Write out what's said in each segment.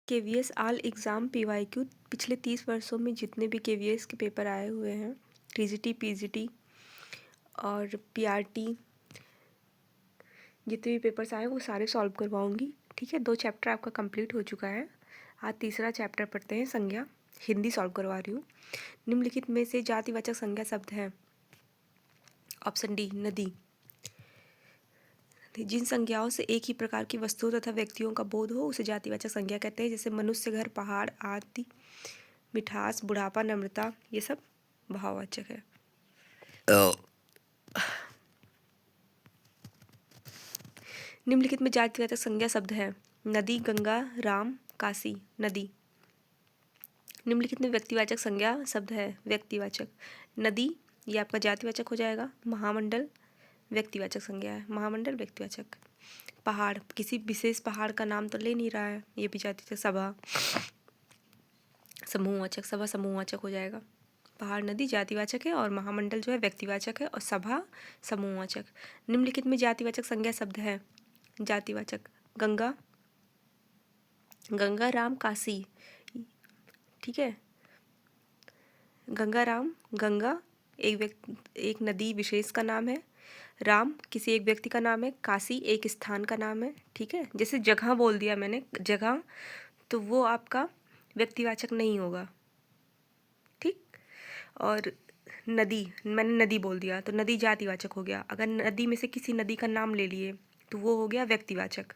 KVS all exam PYQ पिछले 30 वर्षों में जितने भी केवीएस के पेपर आए हुए हैं, टीजीटी पीजीटी और पीआरटी, जितने भी पेपर्स आए वो सारे सॉल्व करवाऊंगी। ठीक है, 2 चैप्टर आपका कंप्लीट हो चुका है। आज तीसरा चैप्टर पढ़ते हैं, संज्ञा। हिंदी सॉल्व करवा रही हूँ। निम्नलिखित में से जातिवाचक संज्ञा शब्द है। ऑप्शन डी, नदी। जिन संज्ञाओं से एक ही प्रकार की वस्तुओं तथा व्यक्तियों का बोध हो उसे जातिवाचक संज्ञा कहते हैं। जैसे मनुष्य, घर, पहाड़ आदि। मिठास, बुढ़ापा, नम्रता, ये सब भाववाचक है। निम्नलिखित में जातिवाचक संज्ञा शब्द है। नदी, गंगा, राम, काशी। नदी। निम्नलिखित में व्यक्तिवाचक संज्ञा शब्द है। व्यक्तिवाचक। नदी, ये आपका जातिवाचक हो जाएगा। महामंडल व्यक्तिवाचक संज्ञा है। महामंडल व्यक्तिवाचक। पहाड़, किसी विशेष पहाड़ का नाम तो ले नहीं रहा है, ये भी जातिवाचक। सभा समूहवाचक, सभा समूहवाचक हो जाएगा। पहाड़, नदी जातिवाचक है और महामंडल जो है व्यक्तिवाचक है और सभा समूहवाचक। निम्नलिखित में जातिवाचक संज्ञा शब्द है। जातिवाचक। गंगा, गंगा, राम, काशी। ठीक है, गंगा, राम। गंगा एक नदी विशेष का नाम है। राम किसी एक व्यक्ति का नाम है। काशी एक स्थान का नाम है। ठीक है, जैसे जगह बोल दिया मैंने, जगह, तो वो आपका व्यक्तिवाचक नहीं होगा। ठीक, और नदी, मैंने नदी बोल दिया तो नदी जातिवाचक हो गया। अगर नदी में से किसी नदी का नाम ले लिए तो वो हो गया व्यक्तिवाचक।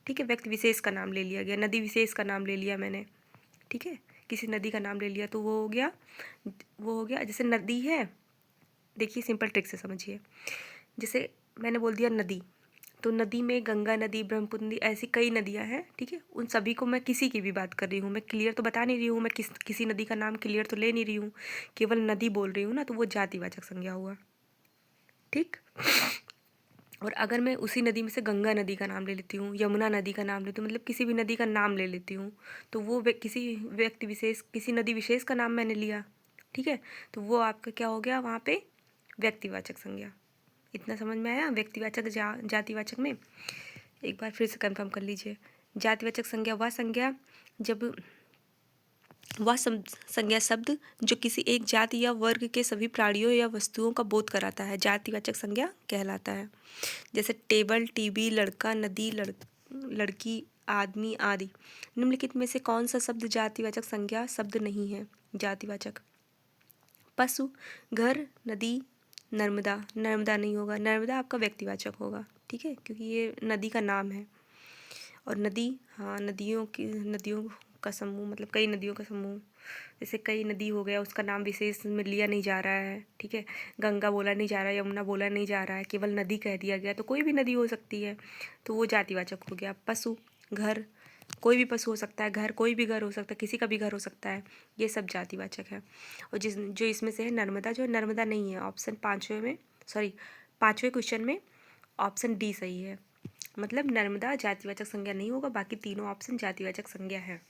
ठीक है, व्यक्ति विशेष का नाम ले लिया गया, नदी विशेष का नाम ले लिया मैंने। ठीक है, किसी नदी का नाम ले लिया तो वो हो गया। जैसे नदी है, देखिए सिंपल ट्रिक से समझिए। जैसे मैंने बोल दिया नदी, तो नदी में गंगा नदी, ब्रह्मपुत्र नदी, ऐसी कई नदियां हैं। ठीक है, उन सभी को मैं किसी की भी बात कर रही हूँ, मैं क्लियर तो बता नहीं रही हूँ, मैं किसी नदी का नाम क्लियर तो ले नहीं रही हूँ, केवल नदी बोल रही हूँ ना, तो वो जातिवाचक संज्ञा हुआ। ठीक, और अगर मैं उसी नदी में से गंगा नदी का नाम ले लेती हूँ, यमुना नदी का नाम लेती हूँ, मतलब किसी भी नदी का नाम ले लेती हूँ, तो वो किसी व्यक्ति विशेष, किसी नदी विशेष का नाम मैंने लिया। ठीक है, तो वो आपका क्या हो गया वहाँ पे, व्यक्तिवाचक संज्ञा। इतना समझ में आया व्यक्तिवाचक जातिवाचक में। एक बार फिर से कंफर्म कर लीजिए। जातिवाचक संज्ञा वह संज्ञा जब वह संज्ञा शब्द जो किसी एक जाति या वर्ग के सभी प्राणियों या वस्तुओं का बोध कराता है, जातिवाचक संज्ञा कहलाता है। जैसे टेबल, टीवी, लड़का, नदी, लड़की, आदमी आदि। निम्नलिखित में से कौन सा शब्द जातिवाचक संज्ञा शब्द नहीं है? जातिवाचक। पशु, घर, नदी, नर्मदा। नर्मदा नहीं होगा, नर्मदा आपका व्यक्तिवाचक होगा। ठीक है, क्योंकि ये नदी का नाम है। और नदी, हाँ, नदियों का समूह, मतलब कई नदियों का समूह। जैसे कई नदी हो गया, उसका नाम विशेष में लिया नहीं जा रहा है। ठीक है, गंगा बोला नहीं जा रहा है, यमुना बोला नहीं जा रहा है, केवल नदी कह दिया गया, तो कोई भी नदी हो सकती है, तो वो जातिवाचक हो गया। पशु, घर, कोई भी पशु हो सकता है। घर, कोई भी घर हो सकता है, किसी का भी घर हो सकता है, ये सब जातिवाचक है। और जो इसमें से है नर्मदा, जो नर्मदा नहीं है, ऑप्शन पाँचवें क्वेश्चन में ऑप्शन डी सही है। मतलब नर्मदा जातिवाचक संज्ञा नहीं होगा, बाकी तीनों ऑप्शन जातिवाचक संज्ञा है।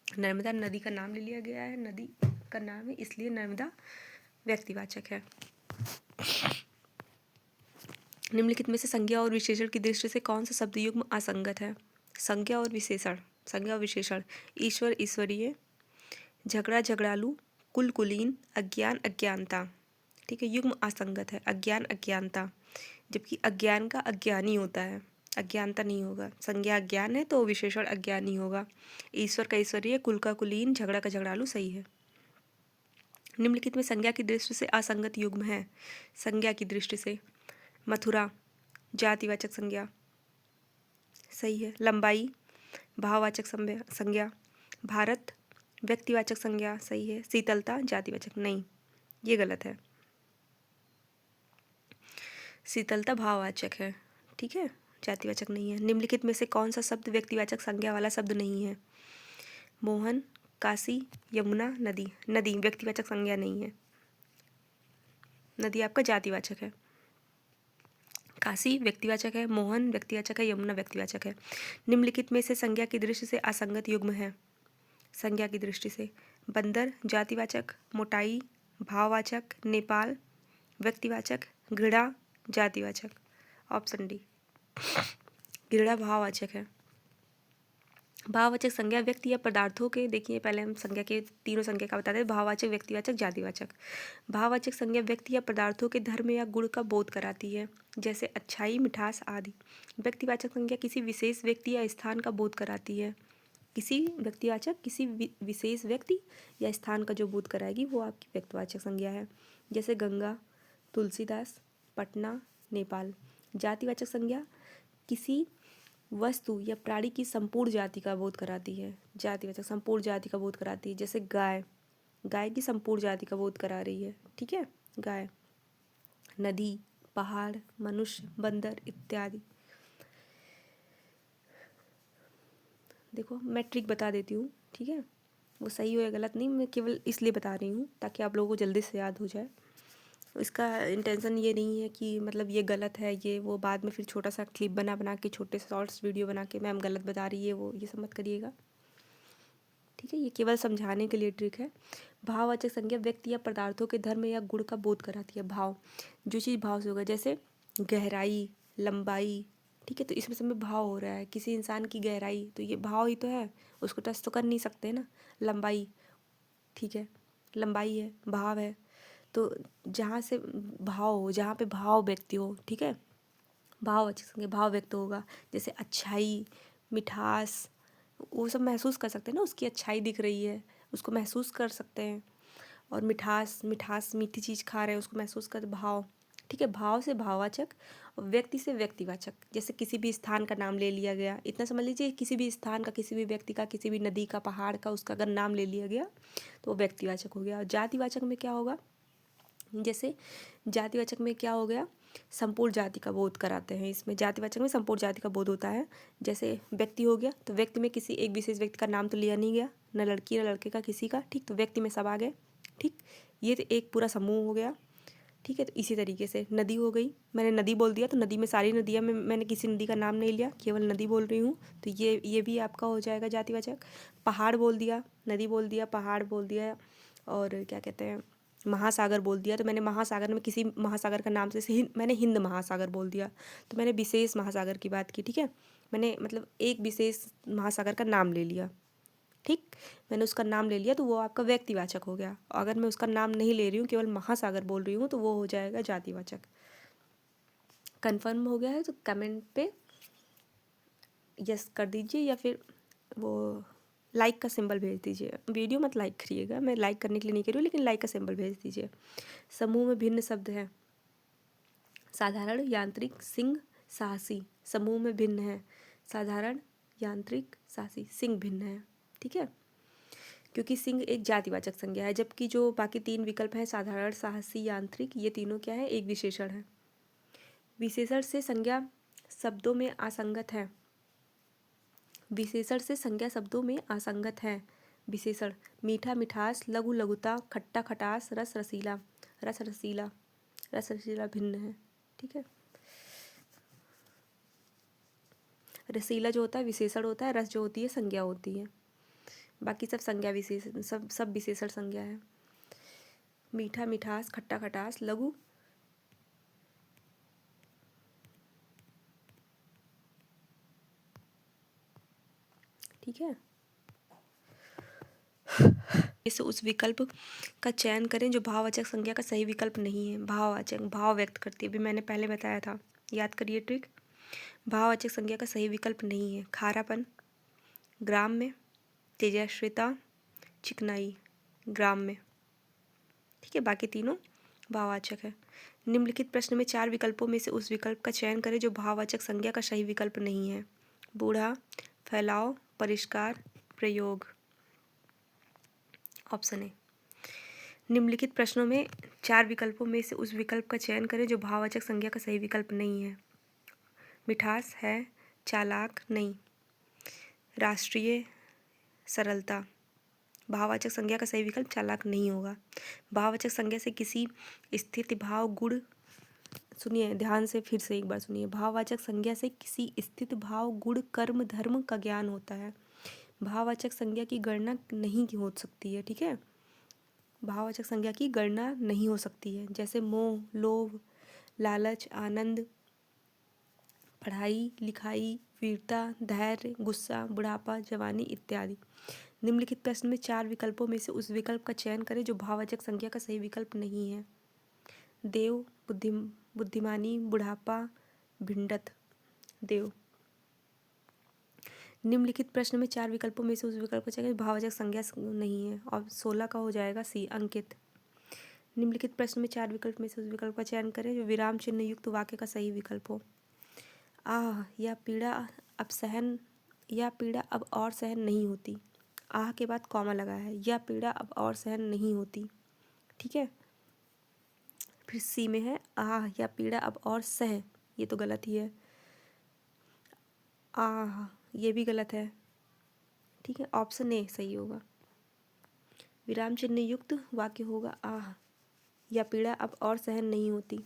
नर्मदा नदी का नाम ले लिया गया है, नदी का नाम है, इसलिए नर्मदा व्यक्तिवाचक है। निम्नलिखित में से संज्ञा और विशेषण की दृष्टि से कौन सा शब्द युग्म असंगत है? संज्ञा और विशेषण, संज्ञा और विशेषण। ईश्वर, ईश्वरीय। झगड़ा, झगड़ालू। कुल, कुलीन। अज्ञान, अज्ञानता। ठीक है, युग्म असंगत है। अज्ञान, अज्ञानता, जबकि अज्ञान का अज्ञानी होता है, अज्ञानता नहीं होगा। संज्ञा अज्ञान है तो विशेषण अज्ञानी होगा। ईश्वर का ईश्वरीय, कुल का कुलीन, झगड़ा का झगड़ालू सही है। निम्नलिखित में संज्ञा की दृष्टि से असंगत युग्म है। संज्ञा की दृष्टि से मथुरा जातिवाचक संज्ञा सही है। लंबाई भाववाचक संज्ञा। भारत व्यक्तिवाचक संज्ञा सही है। शीतलता जातिवाचक नहीं, ये गलत है। शीतलता भाववाचक है। ठीक है, जातिवाचक नहीं है। निम्नलिखित में से कौन सा शब्द व्यक्तिवाचक संज्ञा वाला शब्द नहीं है? मोहन, काशी, यमुना, नदी। नदी व्यक्तिवाचक संज्ञा नहीं है, नदी आपका जातिवाचक है। काशी व्यक्तिवाचक है, मोहन व्यक्तिवाचक है, यमुना व्यक्तिवाचक है। निम्नलिखित में से संज्ञा की दृष्टि से असंगत युग्म है। संज्ञा की दृष्टि से बंदर जातिवाचक, मोटाई भाववाचक, नेपाल व्यक्तिवाचक, घृणा जातिवाचक। ऑप्शन डी, घृणा भाववाचक है। भाववाचक संज्ञा व्यक्ति या पदार्थों के, देखिए पहले हम संज्ञा के तीनों संज्ञा का बताते हैं, भाववाचक, व्यक्तिवाचक, जातिवाचक। भाववाचक संज्ञा व्यक्ति या पदार्थों के धर्म या गुण का बोध कराती है, जैसे अच्छाई, मिठास आदि। व्यक्तिवाचक संज्ञा किसी विशेष व्यक्ति या स्थान का बोध कराती है। किसी व्यक्तिवाचक किसी विशेष व्यक्ति या स्थान का जो बोध कराएगी वो आपकी व्यक्तिवाचक संज्ञा है, जैसे गंगा, तुलसीदास, पटना, नेपाल। जातिवाचक संज्ञा किसी वस्तु या प्राणी की संपूर्ण जाति का बोध कराती है। जातिवाचक संपूर्ण जाति का बोध कराती है, जैसे गाय, गाय की संपूर्ण जाति का बोध करा रही है, ठीक है, गाय। नदी, पहाड़, मनुष्य, बंदर इत्यादि। देखो मैं ट्रिक बता देती हूँ, ठीक है, वो सही हो या गलत नहीं, मैं केवल इसलिए बता रही हूँ ताकि आप लोगों को जल्दी से याद हो जाए। इसका इंटेंशन ये नहीं है कि मतलब ये गलत है, ये वो, बाद में फिर छोटा सा क्लिप बना बना के, छोटे शॉर्ट्स वीडियो बना के मैम गलत बता रही है वो, ये सब मत करिएगा, ठीक है। ये केवल समझाने के लिए ट्रिक है। भाववाचक संज्ञा व्यक्ति या पदार्थों के धर्म या गुण का बोध कराती है। भाव, जो चीज़ भाव से होगा, जैसे गहराई, लंबाई, ठीक है, तो इसमें सब में भाव हो रहा है। किसी इंसान की गहराई, तो ये भाव ही तो है, उसको टच तो कर नहीं सकते ना। लंबाई, ठीक है, लंबाई है, भाव है, तो जहाँ से भाव हो, जहाँ पे भाव व्यक्ति हो, ठीक है, भाववाचक संज्ञा भाव व्यक्त होगा। जैसे अच्छाई, मिठास, वो सब महसूस कर सकते हैं ना, उसकी अच्छाई दिख रही है, उसको महसूस कर सकते हैं। और मिठास, मिठास मीठी चीज़ खा रहे हैं, उसको महसूस कर, भाव, ठीक है। भाव से भाववाचक और व्यक्ति से व्यक्तिवाचक, जैसे किसी भी स्थान का नाम ले लिया गया, इतना समझ लीजिए, किसी भी स्थान का, किसी भी व्यक्ति का, किसी भी नदी का, पहाड़ का, उसका अगर नाम ले लिया गया तो वो व्यक्तिवाचक हो गया। और जातिवाचक में क्या होगा, जैसे जातिवाचक में क्या हो गया, संपूर्ण जाति का बोध कराते हैं। इसमें जातिवाचक में संपूर्ण जाति का बोध होता है। जैसे व्यक्ति हो गया, तो व्यक्ति में किसी एक विशेष व्यक्ति का नाम तो लिया नहीं गया, न लड़की न लड़के का, किसी का, ठीक, तो व्यक्ति में सब आ गए, ठीक। ये तो एक पूरा समूह हो गया, ठीक है। तो इसी तरीके से नदी हो गई, मैंने नदी बोल दिया, तो नदी में सारी नदियाँ में मैंने किसी नदी का नाम नहीं लिया, केवल नदी बोल रही हूँ, तो ये भी आपका हो जाएगा जातिवाचक। पहाड़ बोल दिया, नदी बोल दिया, पहाड़ बोल दिया, और क्या कहते हैं, महासागर बोल दिया, तो मैंने महासागर में किसी महासागर का नाम से मैंने हिंद महासागर बोल दिया, तो मैंने विशेष महासागर की बात की, ठीक है। मैंने मतलब एक विशेष महासागर का नाम ले लिया, ठीक, मैंने उसका नाम ले लिया, तो वो आपका व्यक्तिवाचक हो गया। अगर मैं उसका नाम नहीं ले रही हूँ, केवल महासागर बोल रही हूँ, तो वो हो जाएगा जातिवाचक। कंफर्म हो गया है तो कमेंट पे यस कर दीजिए, या फिर वो लाइक का सिंबल भेज दीजिए। वीडियो मत लाइक करिएगा, मैं लाइक करने के लिए नहीं कह रही हूँ, लेकिन लाइक का सिंबल भेज दीजिए। समूह में भिन्न शब्द हैं, साधारण, यांत्रिक, सिंह, साहसी। समूह में भिन्न है, साधारण, यांत्रिक, साहसी, सिंह भिन्न है, ठीक है, क्योंकि सिंह एक जातिवाचक संज्ञा है, जबकि जो बाकी तीन विकल्प हैं, साधारण, साहसी, यांत्रिक, ये तीनों क्या है, एक विशेषण है। विशेषण से संज्ञा शब्दों में असंगत है, विशेषण से संज्ञा शब्दों में असंगत है। विशेषण, मीठा, मिठास, लघु, लघुता, खट्टा, खटास, रस, रसीला, रस, रसीला, रस, रसीला भिन्न है, ठीक है। रसीला जो होता है विशेषण होता है, रस जो होती है संज्ञा होती है, बाकी सब संज्ञा विशेषण, सब विशेषण संज्ञा है। मीठा, मिठास, खट्टा, खटास, लघु, ठीक है। इस उस विकल्प का चयन करें जो भाववाचक संज्ञा का सही विकल्प नहीं है। भाववाचक भाव व्यक्त करती है, अभी मैंने पहले बताया था, याद करिए ट्रिक। भाववाचक संज्ञा का सही विकल्प नहीं है, खारापन, ग्राम में, तेजस्विता, चिकनाई, ग्राम में, ठीक है, बाकी तीनों भाववाचक है। निम्नलिखित प्रश्न में 4 विकल्पों में से उस विकल्प का चयन करें जो भाववाचक संज्ञा का सही विकल्प नहीं है। बूढ़ा, फैलाव, परिष्कार, प्रयोग। ऑप्शन ए, निम्नलिखित प्रश्नों में 4 विकल्पों में से उस विकल्प का चयन करें जो भाववाचक संज्ञा का सही विकल्प नहीं है। मिठास है, चालाक नहीं, राष्ट्रीय, सरलता। भाववाचक संज्ञा का सही विकल्प चालाक नहीं होगा। भाववाचक संज्ञा से किसी स्थिति, भाव, गुण, सुनिए ध्यान से, फिर से एक बार सुनिए, भाववाचक संज्ञा से किसी स्थिति, भाव, गुण, कर्म, धर्म का ज्ञान होता है। भाववाचक संज्ञा की गणना नहीं हो सकती है, ठीक है, भाववाचक संज्ञा की गणना नहीं हो सकती है, जैसे मोह, लोभ, लालच, आनंद, पढ़ाई लिखाई, वीरता, धैर्य, गुस्सा, बुढ़ापा, जवानी इत्यादि। निम्नलिखित प्रश्न में 4 विकल्पों में से उस विकल्प का चयन करें जो भाववाचक संज्ञा का सही विकल्प नहीं है। देव, बुद्धिमानी, बुढ़ापा, भिंडत। देव। निम्नलिखित प्रश्न में 4 विकल्पों में से उस विकल्प का चयन भाववाचक संज्ञा नहीं है और 16 का हो जाएगा सी, अंकित। निम्नलिखित प्रश्न में 4 विकल्प में से उस विकल्प का चयन करें जो विराम चिन्ह युक्त वाक्य का सही विकल्प हो। आह, यह पीड़ा अब और सहन नहीं होती। आह के बाद कॉमा लगा है, यह पीड़ा अब और सहन नहीं होती। ठीक है, फिर सी में है आह, यह पीड़ा अब और सह, ये तो गलत ही है। आह, ये भी गलत है। ठीक है, ऑप्शन ए सही होगा। विराम चिन्ह युक्त वाक्य होगा आह, यह पीड़ा अब और सहन नहीं होती।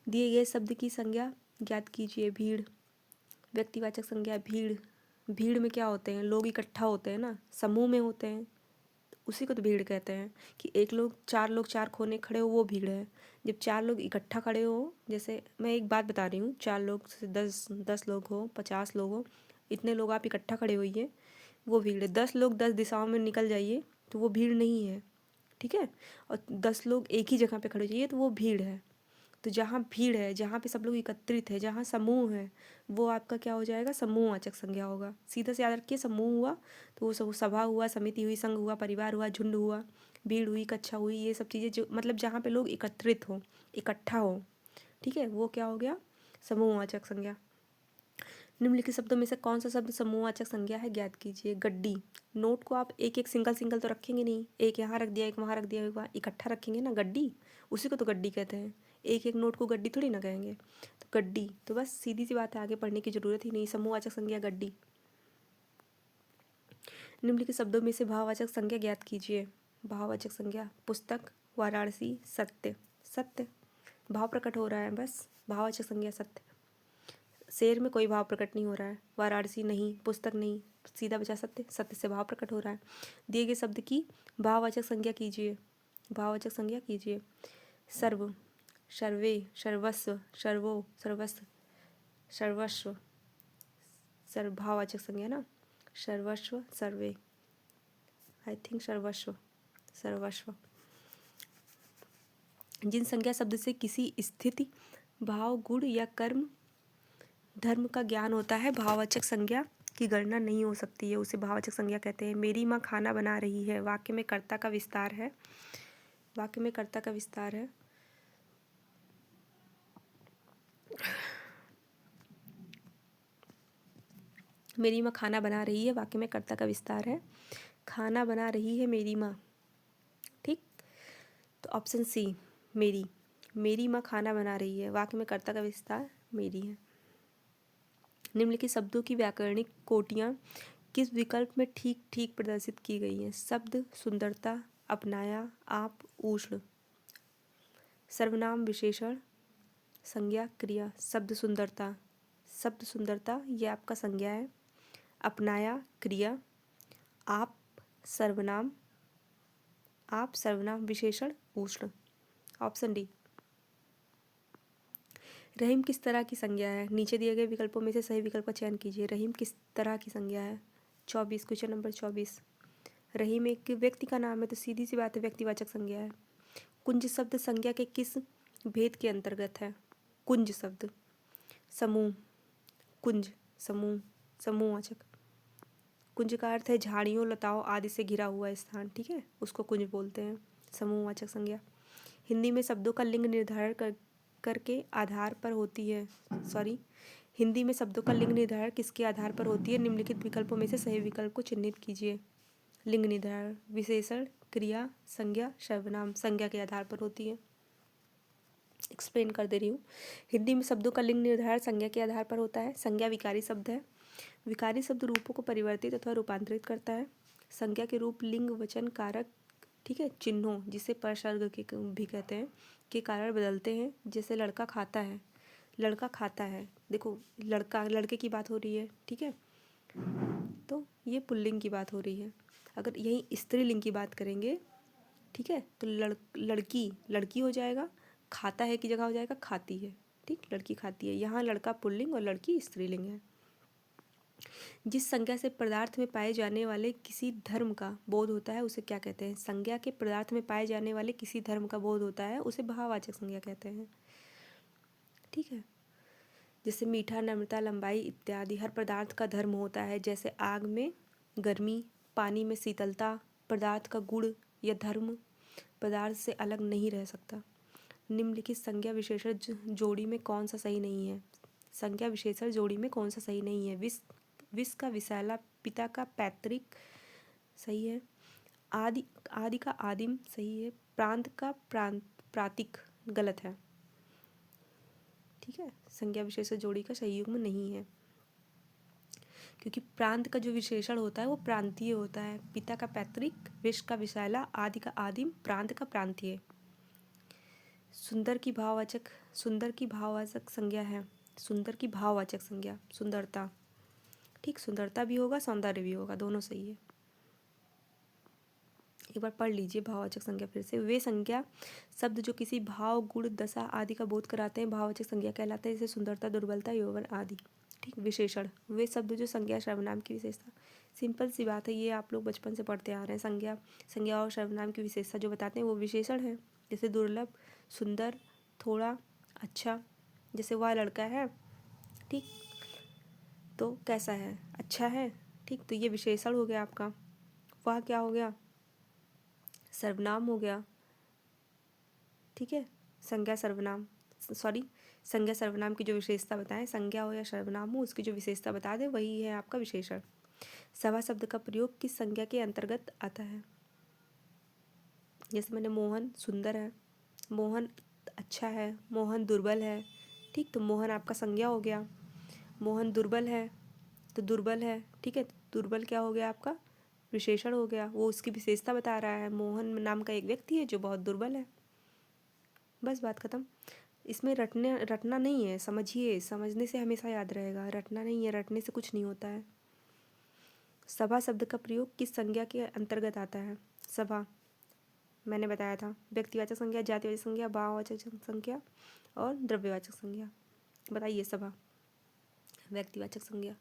दिए गए शब्द की संज्ञा ज्ञात कीजिए। भीड़। व्यक्तिवाचक संज्ञा भीड़। भीड़ में क्या होते हैं, लोग इकट्ठा होते हैं ना, समूह में होते हैं, उसी को तो भीड़ कहते हैं। कि एक लोग चार कोने खड़े हो, वो भीड़ है। जब 4 लोग इकट्ठा खड़े हो, जैसे मैं एक बात बता रही हूँ, 4 लोग से 10 लोग हो, 50 लोग हो, इतने लोग आप इकट्ठा खड़े होइए, वो भीड़ है। 10 लोग 10 दिशाओं में निकल जाइए तो वो भीड़ नहीं है। ठीक है, और 10 लोग एक ही जगह पे खड़े हो जाइए तो वो भीड़ है। तो जहाँ भीड़ है, जहाँ पे सब लोग एकत्रित है, जहाँ समूह है, वो आपका क्या हो जाएगा, समूहवाचक संज्ञा होगा। सीधा से याद रखिए, समूह हुआ तो वो सब सभा हुआ, समिति हुई, संघ हुआ, परिवार हुआ, झुंड हुआ, भीड़ हुई, कक्षा हुई, ये सब चीज़ें जो मतलब जहाँ पे लोग एकत्रित हो, इकट्ठा हो, ठीक है, वो क्या हो गया, समूहवाचक संज्ञा। निम्नलिखित शब्दों में से कौन सा शब्द समूहवाचक संज्ञा है, ज्ञात कीजिए। गड्डी। नोट को आप एक एक सिंगल तो रखेंगे नहीं, एक यहाँ रख दिया, एक वहाँ रख दिया, एक वहाँ, इकट्ठा रखेंगे ना, गड्डी, उसी को तो गड्डी कहते हैं। एक एक नोट को गड्डी थोड़ी ना कहेंगे। तो गड्डी, तो बस सीधी सी बात है, आगे पढ़ने की जरूरत ही नहीं, समूहवाचक संज्ञा गड्डी। निम्नलिखित शब्दों में से भाववाचक संज्ञा ज्ञात कीजिए। भाववाचक संज्ञा पुस्तक, वाराणसी, सत्य। सत्य, भाव प्रकट हो रहा है, बस भाववाचक संज्ञा सत्य। शेर में कोई भाव प्रकट नहीं हो रहा है, वाराणसी नहीं, पुस्तक नहीं, सीधा बचा सत्य, सत्य से भाव प्रकट हो रहा है। दिए गए शब्द की भाववाचक संज्ञा कीजिए। भाववाचक संज्ञा कीजिए। सर्व, सर्वे, सर्वस्व, सर्वो, सर्वस्व, सर्वस्व, सर्व भाववाचक संज्ञा ना, सर्वस्व, सर्वे, आई थिंक सर्वस्व, सर्वस्व। जिन संज्ञा शब्द से किसी स्थिति, भाव, गुण या कर्म, धर्म का ज्ञान होता है, भाववाचक संज्ञा की गणना नहीं हो सकती है, उसे भाववाचक संज्ञा कहते हैं। मेरी माँ खाना बना रही है, वाक्य में कर्ता का विस्तार है, वाक्य में कर्ता का विस्तार है। मेरी माँ खाना बना रही है, वाक्य में कर्ता का विस्तार है, खाना बना रही है मेरी माँ। ठीक, तो ऑप्शन सी मेरी, मेरी माँ खाना बना रही है, वाक्य में कर्ता का विस्तार मेरी है। निम्नलिखित शब्दों की व्याकरणिक कोटियाँ किस विकल्प में ठीक ठीक प्रदर्शित की गई हैं। शब्द सुंदरता, अपनाया, आप, उष्ण। सर्वनाम, विशेषण, संज्ञा, क्रिया। शब्द सुंदरता, शब्द सुंदरता ये आपका संज्ञा है, अपनाया क्रिया, आप सर्वनाम, आप सर्वनाम, विशेषण उष्ण। Option D. रहीम किस तरह की संज्ञा है, नीचे दिए गए विकल्पों में से सही विकल्प का चयन कीजिए। रहीम किस तरह की संज्ञा है। 24, क्वेश्चन नंबर 24। रहीम एक व्यक्ति का नाम है, तो सीधी सी बात है, व्यक्तिवाचक संज्ञा है। कुंज शब्द संज्ञा के किस भेद के अंतर्गत है। कुंज शब्द, समूह, कुंज, समूह, समूहवाचक। कुंज का अर्थ है झाड़ियों, लताओं आदि से घिरा हुआ स्थान, ठीक है, उसको कुंज बोलते हैं, समूहवाचक संज्ञा। हिंदी में शब्दों का लिंग निर्धारण करके आधार पर होती है, हिंदी में शब्दों का लिंग निर्धारण किसके आधार पर होती है। निम्नलिखित विकल्पों में से सही विकल्प को चिन्हित कीजिए। लिंग निर्धारण, विशेषण, क्रिया, संज्ञा, सर्वनाम। संज्ञा के आधार पर होती है, एक्सप्लेन कर दे रही हूँ। हिंदी में शब्दों का लिंग निर्धारण संज्ञा के आधार पर होता है। संज्ञा विकारी शब्द है, विकारी शब्द रूपों को परिवर्तित अथवा रूपांतरित करता है। संज्ञा के रूप लिंग, वचन, कारक, ठीक है, चिन्हों जिसे परसर्ग के भी कहते हैं, के कारण बदलते हैं। जैसे लड़का खाता है, लड़का खाता है, देखो लड़का, लड़के की बात हो रही है, ठीक है, तो ये पुल्लिंग की बात हो रही है। अगर यही स्त्रीलिंग की बात करेंगे, ठीक है, तो लड़की, लड़की हो जाएगा, खाता है की जगह हो जाएगा खाती है, ठीक, लड़की खाती है। यहाँ लड़का पुल्लिंग और लड़की स्त्रीलिंग है। जिस संज्ञा से पदार्थ में पाए जाने वाले किसी धर्म का बोध होता है उसे क्या कहते हैं? संज्ञा के पदार्थ में पाए जाने वाले किसी धर्म का बोध होता है उसे भाववाचक संज्ञा कहते हैं। ठीक है। जैसे मीठा, नम्रता, लंबाई इत्यादि हर पदार्थ का धर्म होता है। जैसे आग में गर्मी, पानी में शीतलता, पदार्थ का गुण या धर्म पदार्थ से अलग नहीं रह सकता। निम्नलिखित संज्ञा विशेषण जोड़ी में कौन सा सही नहीं है? संज्ञा विशेषण जोड़ी में कौन सा सही नहीं है? विष का विषैला, पिता का पैतृक सही है, आदि का आदिम सही है, प्रांत का प्रातिक गलत है। ठीक है, संज्ञा विशेषण जोड़ी का सही युग्म नहीं है, क्योंकि प्रांत का जो विशेषण होता है वो प्रांतीय होता है। पिता का पैतृक, विष का विषैला, आदि का आदिम, प्रांत का प्रांतीय। सुंदर की भाववाचक संज्ञा है। सुंदर की भाववाचक संज्ञा सुंदरता। ठीक, सुंदरता भी होगा, सौंदर्य भी होगा, दोनों सही है। एक बार पढ़ लीजिए भाववाचक संज्ञा फिर से। वे संज्ञा शब्द जो किसी भाव, गुण, दशा आदि का बोध कराते हैं भाववाचक संज्ञा कहलाते हैं, जैसे सुंदरता, दुर्बलता, यौवन आदि। ठीक, विशेषण वे शब्द जो संज्ञा सर्वनाम की विशेषता। सिंपल सी बात है, ये आप लोग बचपन से पढ़ते आ रहे हैं। संज्ञा और सर्वनाम की विशेषता जो बताते हैं वो विशेषण है। जैसे दुर्लभ, सुंदर, थोड़ा, अच्छा। जैसे वह लड़का है, ठीक, तो कैसा है? अच्छा है। ठीक, तो ये विशेषण हो गया आपका। वह क्या हो गया? सर्वनाम हो गया। ठीक है, संज्ञा सर्वनाम की जो विशेषता बताएं, संज्ञा हो या सर्वनाम हो, उसकी जो विशेषता बता दें वही है आपका विशेषण। सभा शब्द का प्रयोग किस संज्ञा के अंतर्गत आता है? जैसे मैंने मोहन सुंदर है, मोहन अच्छा है, मोहन दुर्बल है। ठीक, तो मोहन आपका संज्ञा हो गया। मोहन दुर्बल है तो दुर्बल है। ठीक है, दुर्बल क्या हो गया आपका? विशेषण हो गया, वो उसकी विशेषता बता रहा है। मोहन नाम का एक व्यक्ति है जो बहुत दुर्बल है। बस बात खत्म। इसमें रटना नहीं है, समझिए, समझने से हमेशा याद रहेगा। रटना नहीं है, रटने से कुछ नहीं होता है। सभा शब्द का प्रयोग किस संज्ञा के अंतर्गत आता है? सभा मैंने बताया था, व्यक्तिवाचक संज्ञा, जातिवाचक संज्ञा, भाववाचक संज्ञा और द्रव्यवाचक संज्ञा। बताइए सभा व्यक्तिवाचक संज्ञा।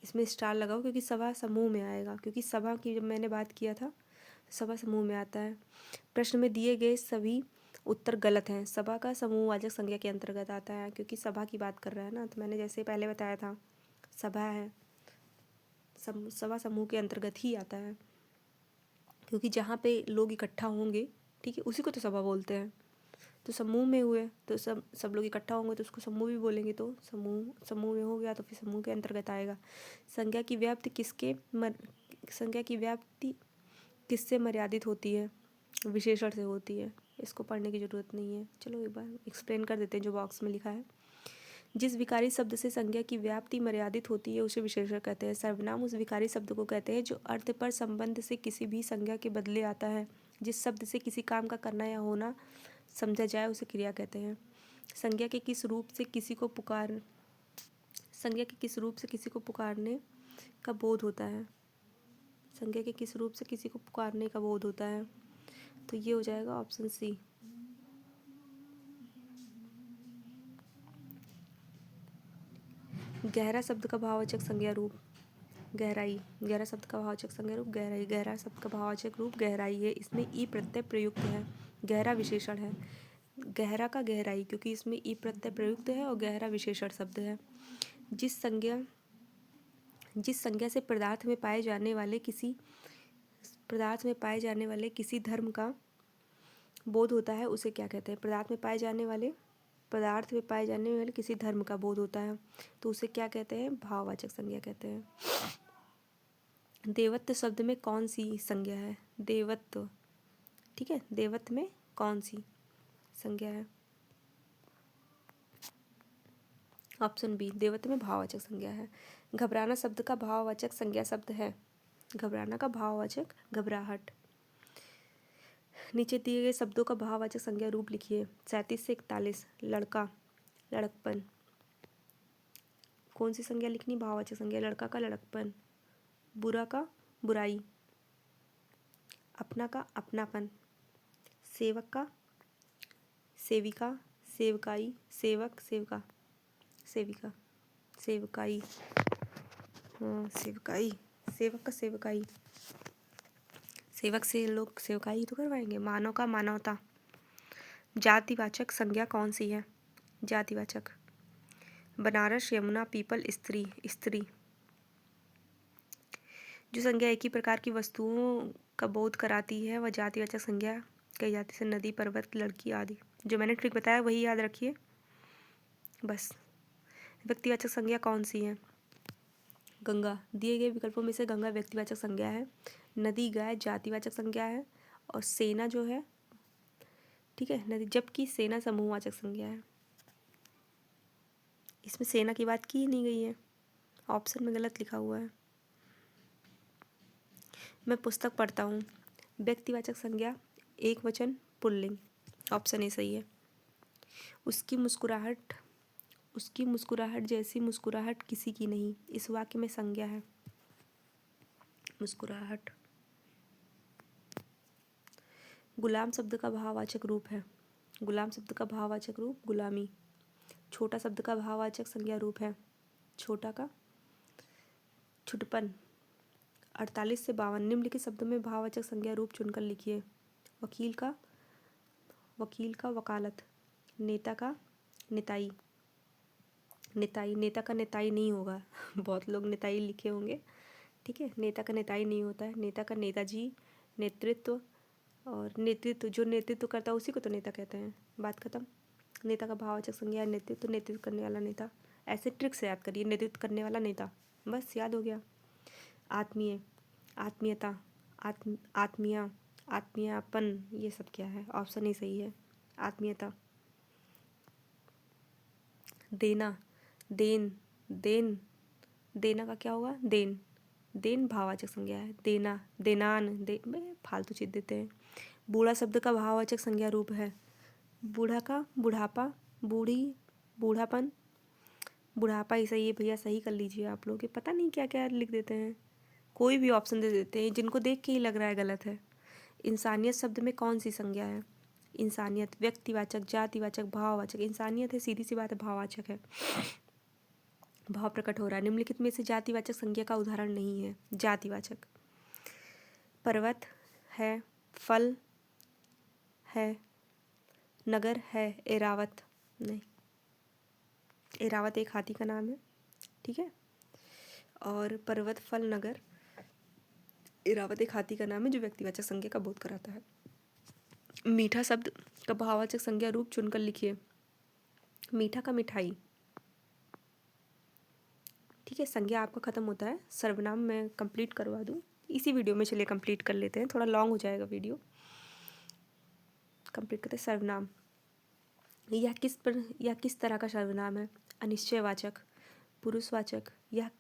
इसमें स्टार लगाओ क्योंकि सभा समूह में आएगा, क्योंकि सभा की जब मैंने बात किया था सभा समूह में आता है। प्रश्न में दिए गए सभी उत्तर गलत हैं। सभा का समूहवाचक संज्ञा के अंतर्गत आता है, क्योंकि सभा की बात कर रहा है ना, तो मैंने जैसे पहले बताया था सभा है, सभा समूह के अंतर्गत ही आता है, क्योंकि जहाँ पे लोग इकट्ठा होंगे, ठीक है, उसी को तो सभा बोलते हैं। तो समूह में हुए तो सब लोग इकट्ठा होंगे तो उसको समूह भी बोलेंगे, तो समूह में हो गया तो फिर समूह के अंतर्गत आएगा। संज्ञा की व्याप्ति किससे मर्यादित होती है? विशेषण से होती है। इसको पढ़ने की ज़रूरत नहीं है, चलो एक बार एक्सप्लेन कर देते हैं जो बॉक्स में लिखा है। जिस विकारी शब्द से संज्ञा की व्याप्ति मर्यादित होती है उसे विशेषण कहते हैं। सर्वनाम उस विकारी शब्द को कहते हैं जो अर्थ पर संबंध से किसी भी संज्ञा के बदले आता है। जिस शब्द से किसी काम का करना या होना समझा जाए उसे क्रिया कहते हैं। संज्ञा के किस रूप से किसी को पुकारने का बोध होता है? संज्ञा के किस रूप से किसी को पुकारने का बोध होता है? तो ये हो जाएगा ऑप्शन सी। गहरा शब्द का भाववाचक संज्ञा रूप गहराई। गहरा शब्द का भाववाचक संज्ञा रूप गहराई। गहरा शब्द का भाववाचक रूप गहराई है। इसमें ई प्रत्यय प्रयुक्त है। गहरा विशेषण है। गहरा का गहराई, क्योंकि इसमें ई प्रत्यय प्रयुक्त है और गहरा विशेषण शब्द है। जिस संज्ञा से पदार्थ में पाए जाने वाले किसी धर्म का बोध होता है उसे क्या कहते हैं? पदार्थ में पाए जाने वाले किसी धर्म का बोध होता है तो उसे क्या कहते हैं? भाववाचक संज्ञा कहते हैं। देवत्व शब्द में कौन सी संज्ञा है? देवत्व, ठीक है, देवत्व में कौन सी संज्ञा है? ऑप्शन बी, देवत्व में भाववाचक संज्ञा है। घबराना शब्द का भाववाचक संज्ञा शब्द है। घबराना का भाववाचक घबराहट। नीचे दिए गए शब्दों का भाववाचक संज्ञा रूप लिखिए। 37 से 41। लड़का, लड़कपन। कौन सी संज्ञा लिखनी? भाववाचक संज्ञा। लड़का का लड़कपन, बुरा का बुराई, अपना का अपनापन, सेवक का सेविका, सेवकाई, सेवक सेविका, सेविका। सेवकाई, हाँ सेवकाई, सेवक का सेवकाई, सेवक से लोग सेवकाई तो करवाएंगे। मानव का मानवता। जातिवाचक संज्ञा कौन सी है? जातिवाचक, बनारस, यमुना, पीपल, स्त्री। स्त्री। जो संज्ञा एक ही प्रकार की वस्तुओं का बोध कराती है वह जातिवाचक संज्ञा कही जाती है। नदी, पर्वत, लड़की आदि। जो मैंने ट्रिक बताया वही याद रखिए बस। व्यक्तिवाचक संज्ञा कौन सी है? गंगा। दिए गए विकल्पों में से गंगा व्यक्तिवाचक संज्ञा है, नदी, गाय जातिवाचक संज्ञा है, और सेना जो है, ठीक है, नदी, जबकि सेना समूहवाचक संज्ञा है। इसमें सेना की बात की ही नहीं गई है, ऑप्शन में गलत लिखा हुआ है। मैं पुस्तक पढ़ता हूँ, व्यक्तिवाचक संज्ञा एक वचन पुल्लिंग, ऑप्शन ए सही है। उसकी मुस्कुराहट, उसकी मुस्कुराहट जैसी मुस्कुराहट किसी की नहीं, इस वाक्य में संज्ञा है मुस्कुराहट। गुलाम शब्द का भाववाचक रूप है, गुलाम शब्द का भाववाचक रूप गुलामी। छोटा शब्द का भाववाचक संज्ञा रूप है, छोटा का छुटपन। 48 से 52 निम्नलिखित शब्दों में भाववाचक संज्ञा रूप चुनकर लिखिए। वकील का, वकील का वकालत। नेता का नेताई, नेताई, नेता का नेताई नहीं होगा बहुत लोग नेताई लिखे होंगे, ठीक है, नेता का नेताई नहीं होता है। नेता का नेताजी, नेतृत्व, और नेतृत्व, जो नेतृत्व करता है उसी को तो नेता कहते हैं, बात खत्म। नेता का भाववाचक संज्ञा है नेतृत्व, नेतृत्व करने वाला नेता। ऐसे ट्रिक से याद करिए, नेतृत्व करने वाला नेता, बस याद हो गया। आत्मीय, आत्मीयता, आत्मीय, आत्मीयपन, ये सब क्या है? ऑप्शन ही सही है, आत्मीयता। देना, देन, देन, देना का क्या होगा? देन, देन भाववाचक संज्ञा है। देना, देनान, दे में फालतू चीज देते हैं। बूढ़ा शब्द का भाववाचक संज्ञा रूप है, बूढ़ा का बुढ़ापा, बूढ़ी बूढ़ापन, बुढ़ापा ही सही है भैया, सही कर लीजिए आप लोग, पता नहीं क्या क्या लिख देते हैं, कोई भी ऑप्शन दे देते हैं जिनको देख के ही लग रहा है गलत है। इंसानियत शब्द में कौन सी संज्ञा है? इंसानियत व्यक्तिवाचक, जातिवाचक, भाववाचक। इंसानियत है, सीधी सी बात है, भाववाचक है, भाव प्रकट हो रहा है। निम्नलिखित में से जातिवाचक संज्ञा का उदाहरण नहीं है। जातिवाचक, पर्वत है, फल है, नगर है, एरावत नहीं, एरावत एक हाथी का नाम है, ठीक है, और पर्वत, फल, नगर, एरावत एक हाथी का नाम है जो व्यक्तिवाचक संज्ञा का बोध कराता है। मीठा शब्द का भाववाचक संज्ञा रूप चुनकर लिखिए। मीठा का मिठाई, ठीक है, संज्ञा आपका खत्म होता है। सर्वनाम मैं कंप्लीट करवा दूँ इसी वीडियो में, चलिए कंप्लीट कर लेते हैं, थोड़ा लॉन्ग हो जाएगा वीडियो, कंप्लीट करते हैं। सर्वनाम, यह किस तरह का सर्वनाम है? अनिश्चयवाचक, पुरुषवाचक। यह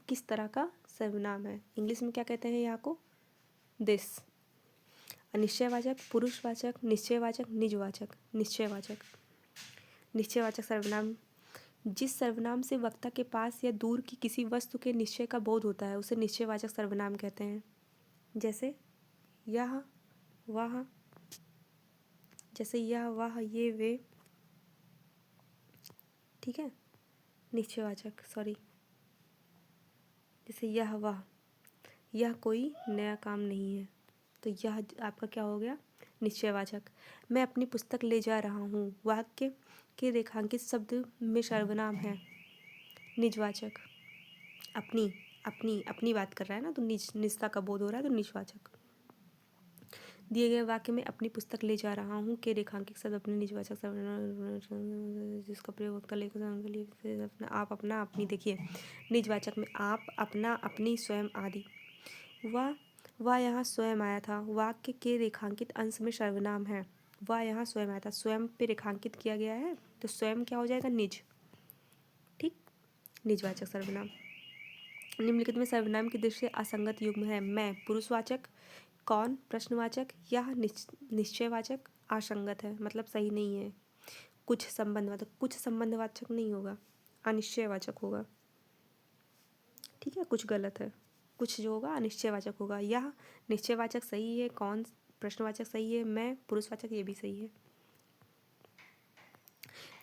किस तरह का सर्वनाम है? इंग्लिश में क्या कहते हैं यहाँ को? दिस। अनिश्चयवाचक, पुरुषवाचक, निश्चयवाचक, निजवाचक। निश्चयवाचक, निश्चयवाचक सर्वनाम, जिस सर्वनाम से वक्ता के पास या दूर की किसी वस्तु के निश्चय का बोध होता है उसे निश्चयवाचक सर्वनाम कहते हैं। जैसे यह, वह, जैसे यह, वह, ये, वे, ठीक है, निश्चयवाचक, सॉरी, जैसे यह, वह, यह कोई नया काम नहीं है, तो यह आपका क्या हो गया? निश्चयवाचक। मैं अपनी पुस्तक ले जा रहा हूँ, वाक्य के रेखांकित शब्द में सर्वनाम है, निजवाचक। अपनी, अपनी बात कर रहा है ना, तो निजता का बोध हो रहा है, तो निजवाचक। दिए गए वाक्य में अपनी पुस्तक ले जा रहा हूँ के रेखांकित शब्द अपने निजवाचक सर्वनाम जिसका प्रयोग वक्ता लेखक के लिए अपना, आप, अपना, अपनी। देखिए निजवाचक में आप, अपना, अपनी, स्वयं आदि। वह यहाँ स्वयं आया था, वाक्य के रेखांकित अंश में सर्वनाम है। वह यहाँ स्वयं आया था, स्वयं पे रेखांकित किया गया है, तो स्वयं क्या हो जाएगा? निज, ठीक, निजवाचक सर्वनाम। निम्नलिखित में सर्वनाम की दृष्टि से असंगत युग्म है। मैं पुरुषवाचक, कौन प्रश्नवाचक, यह निश्चयवाचक, असंगत है, मतलब सही नहीं है। कुछ संबंधवाचक, कुछ संबंधवाचक नहीं होगा, अनिश्चयवाचक होगा, ठीक है, कुछ गलत है, कुछ जो होगा अनिश्चयवाचक होगा। यह निश्चयवाचक सही है, कौन प्रश्नवाचक सही है, मैं पुरुषवाचक ये भी सही है।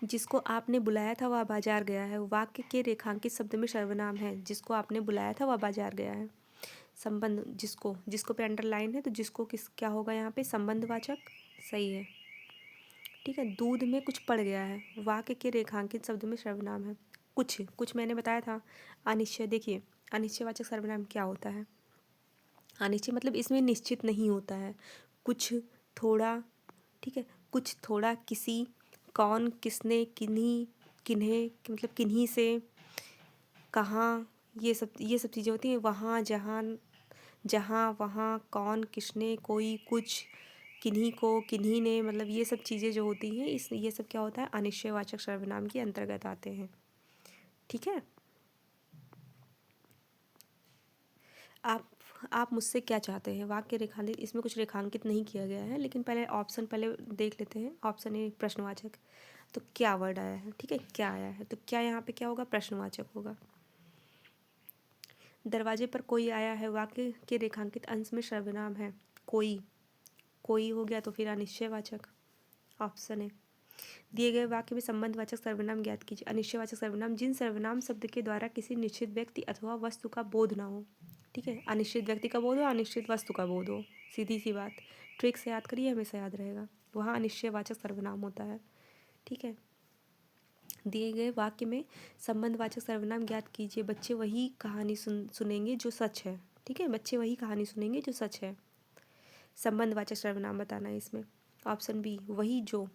जिसको आपने बुलाया था वह बाजार गया है। वाक्य के रेखांकित शब्द में सर्वनाम है। जिसको आपने बुलाया था वह बाजार गया है। संबंध, जिसको, जिसको पे अंडरलाइन है तो जिसको किस क्या होगा यहाँ पे, संबंधवाचक। सही है, ठीक है। दूध में कुछ पड़ गया है, वाक्य के रेखांकित शब्द में सर्वनाम है। कुछ, कुछ मैंने बताया था। अनिश्चय, देखिए अनिश्चयवाचक सर्वनाम क्या होता है। अनिश्चय मतलब इसमें निश्चित नहीं होता है। कुछ, थोड़ा, ठीक है। कुछ, थोड़ा, किसी, कौन, किसने, किन्हीं, किन्हें, मतलब किन्हीं से, कहाँ, ये सब चीज़ें होती हैं। वहाँ, जहाँ, जहाँ, वहाँ, कौन, किसने, कोई, कुछ, किन्हीं को, किन्हीं ने, मतलब ये सब चीज़ें जो होती हैं इस ये सब क्या होता है, अनिश्चयवाचक सर्वनाम के अंतर्गत आते हैं। ठीक है। आप मुझसे क्या चाहते हैं, वाक्य रेखांकित, इसमें कुछ रेखांकित नहीं किया गया है, लेकिन पहले ऑप्शन पहले देख लेते हैं। ऑप्शन ए प्रश्नवाचक, तो क्या वर्ड आया है, ठीक है, क्या आया है, तो क्या यहाँ पे क्या होगा, प्रश्नवाचक होगा। दरवाजे पर कोई आया है, वाक्य के रेखांकित अंश में सर्वनाम है। कोई, कोई हो गया तो फिर अनिश्चयवाचक, ऑप्शन है। दिए गए वाक्य में संबंधवाचक सर्वनाम ज्ञात कीजिए। अनिश्चयवाचक सर्वनाम, जिन सर्वनाम शब्द के द्वारा किसी निश्चित व्यक्ति अथवा वस्तु का बोध ना हो। ठीक है, अनिश्चित व्यक्ति का बोध हो, अनिश्चित वस्तु का बोध हो, सीधी सी बात। ट्रिक से याद करिए, हमेशा याद रहेगा। वहाँ अनिश्चयवाचक सर्वनाम होता है। ठीक है। दिए गए वाक्य में संबंधवाचक सर्वनाम ज्ञात कीजिए। बच्चे वही कहानी सुनेंगे जो सच है। ठीक है, बच्चे वही कहानी सुनेंगे जो सच है। संबंधवाचक सर्वनाम बताना है इसमें। ऑप्शन बी, वही जो।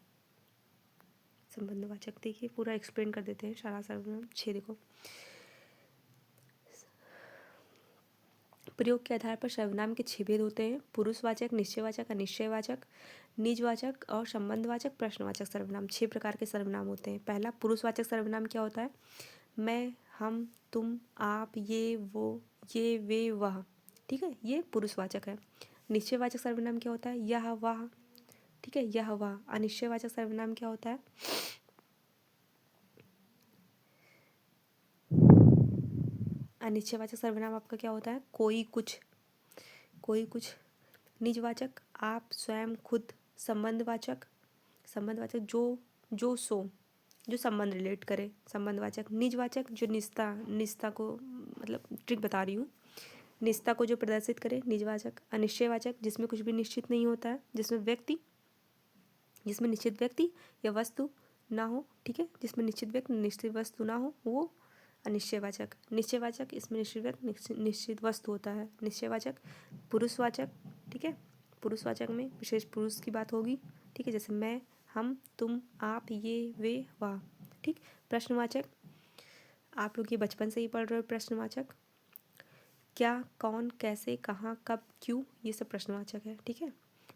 संबंधवाचक देखिए पूरा एक्सप्लेन कर देते हैं सारा सर्वनाम। 6 देखो, प्रयोग के आधार पर सर्वनाम के 6 भेद होते हैं। पुरुषवाचक, निश्चयवाचक, अनिश्चयवाचक, निजवाचक और संबंधवाचक, प्रश्नवाचक सर्वनाम। 6 प्रकार के सर्वनाम होते हैं। पहला पुरुषवाचक सर्वनाम क्या होता है, मैं, हम, तुम, आप, ये, वो, ये, वे, वह। ठीक है, ये पुरुषवाचक है। निश्चयवाचक सर्वनाम क्या होता है, यह, वह। ठीक है, यह, वह। अनिश्चयवाचक सर्वनाम क्या होता है, अनिश्चयवाचक सर्वनाम आपका क्या होता है, कोई, कुछ, कोई, कुछ। निजवाचक, आप, स्वयं, खुद। संबंधवाचक, संबंधवाचक जो सो, जो संबंध रिलेट करे, संबंधवाचक। निजवाचक, जो निजता, निजता को, मतलब ट्रिक बता रही हूँ, निजता को जो प्रदर्शित करे, निजवाचक। अनिश्चयवाचक, जिसमें कुछ भी निश्चित नहीं होता है, जिसमें निश्चित व्यक्ति या वस्तु ना हो। ठीक है, जिसमें निश्चित व्यक्ति निश्चित वस्तु ना हो, वो अनिश्चयवाचक। निश्चयवाचक, इसमें निश्चित व्यक्ति निश्चित वस्तु होता है। निश्चयवाचक। पुरुषवाचक, ठीक है, पुरुषवाचक में विशेष पुरुष की बात होगी। ठीक है, जैसे मैं, हम, तुम, आप, ये, वे, वह। ठीक। प्रश्नवाचक, आप लोग ये बचपन से ही पढ़ रहे हो। प्रश्नवाचक, क्या, कौन, कैसे, कहाँ, कब, क्यों, ये सब प्रश्नवाचक है। ठीक है।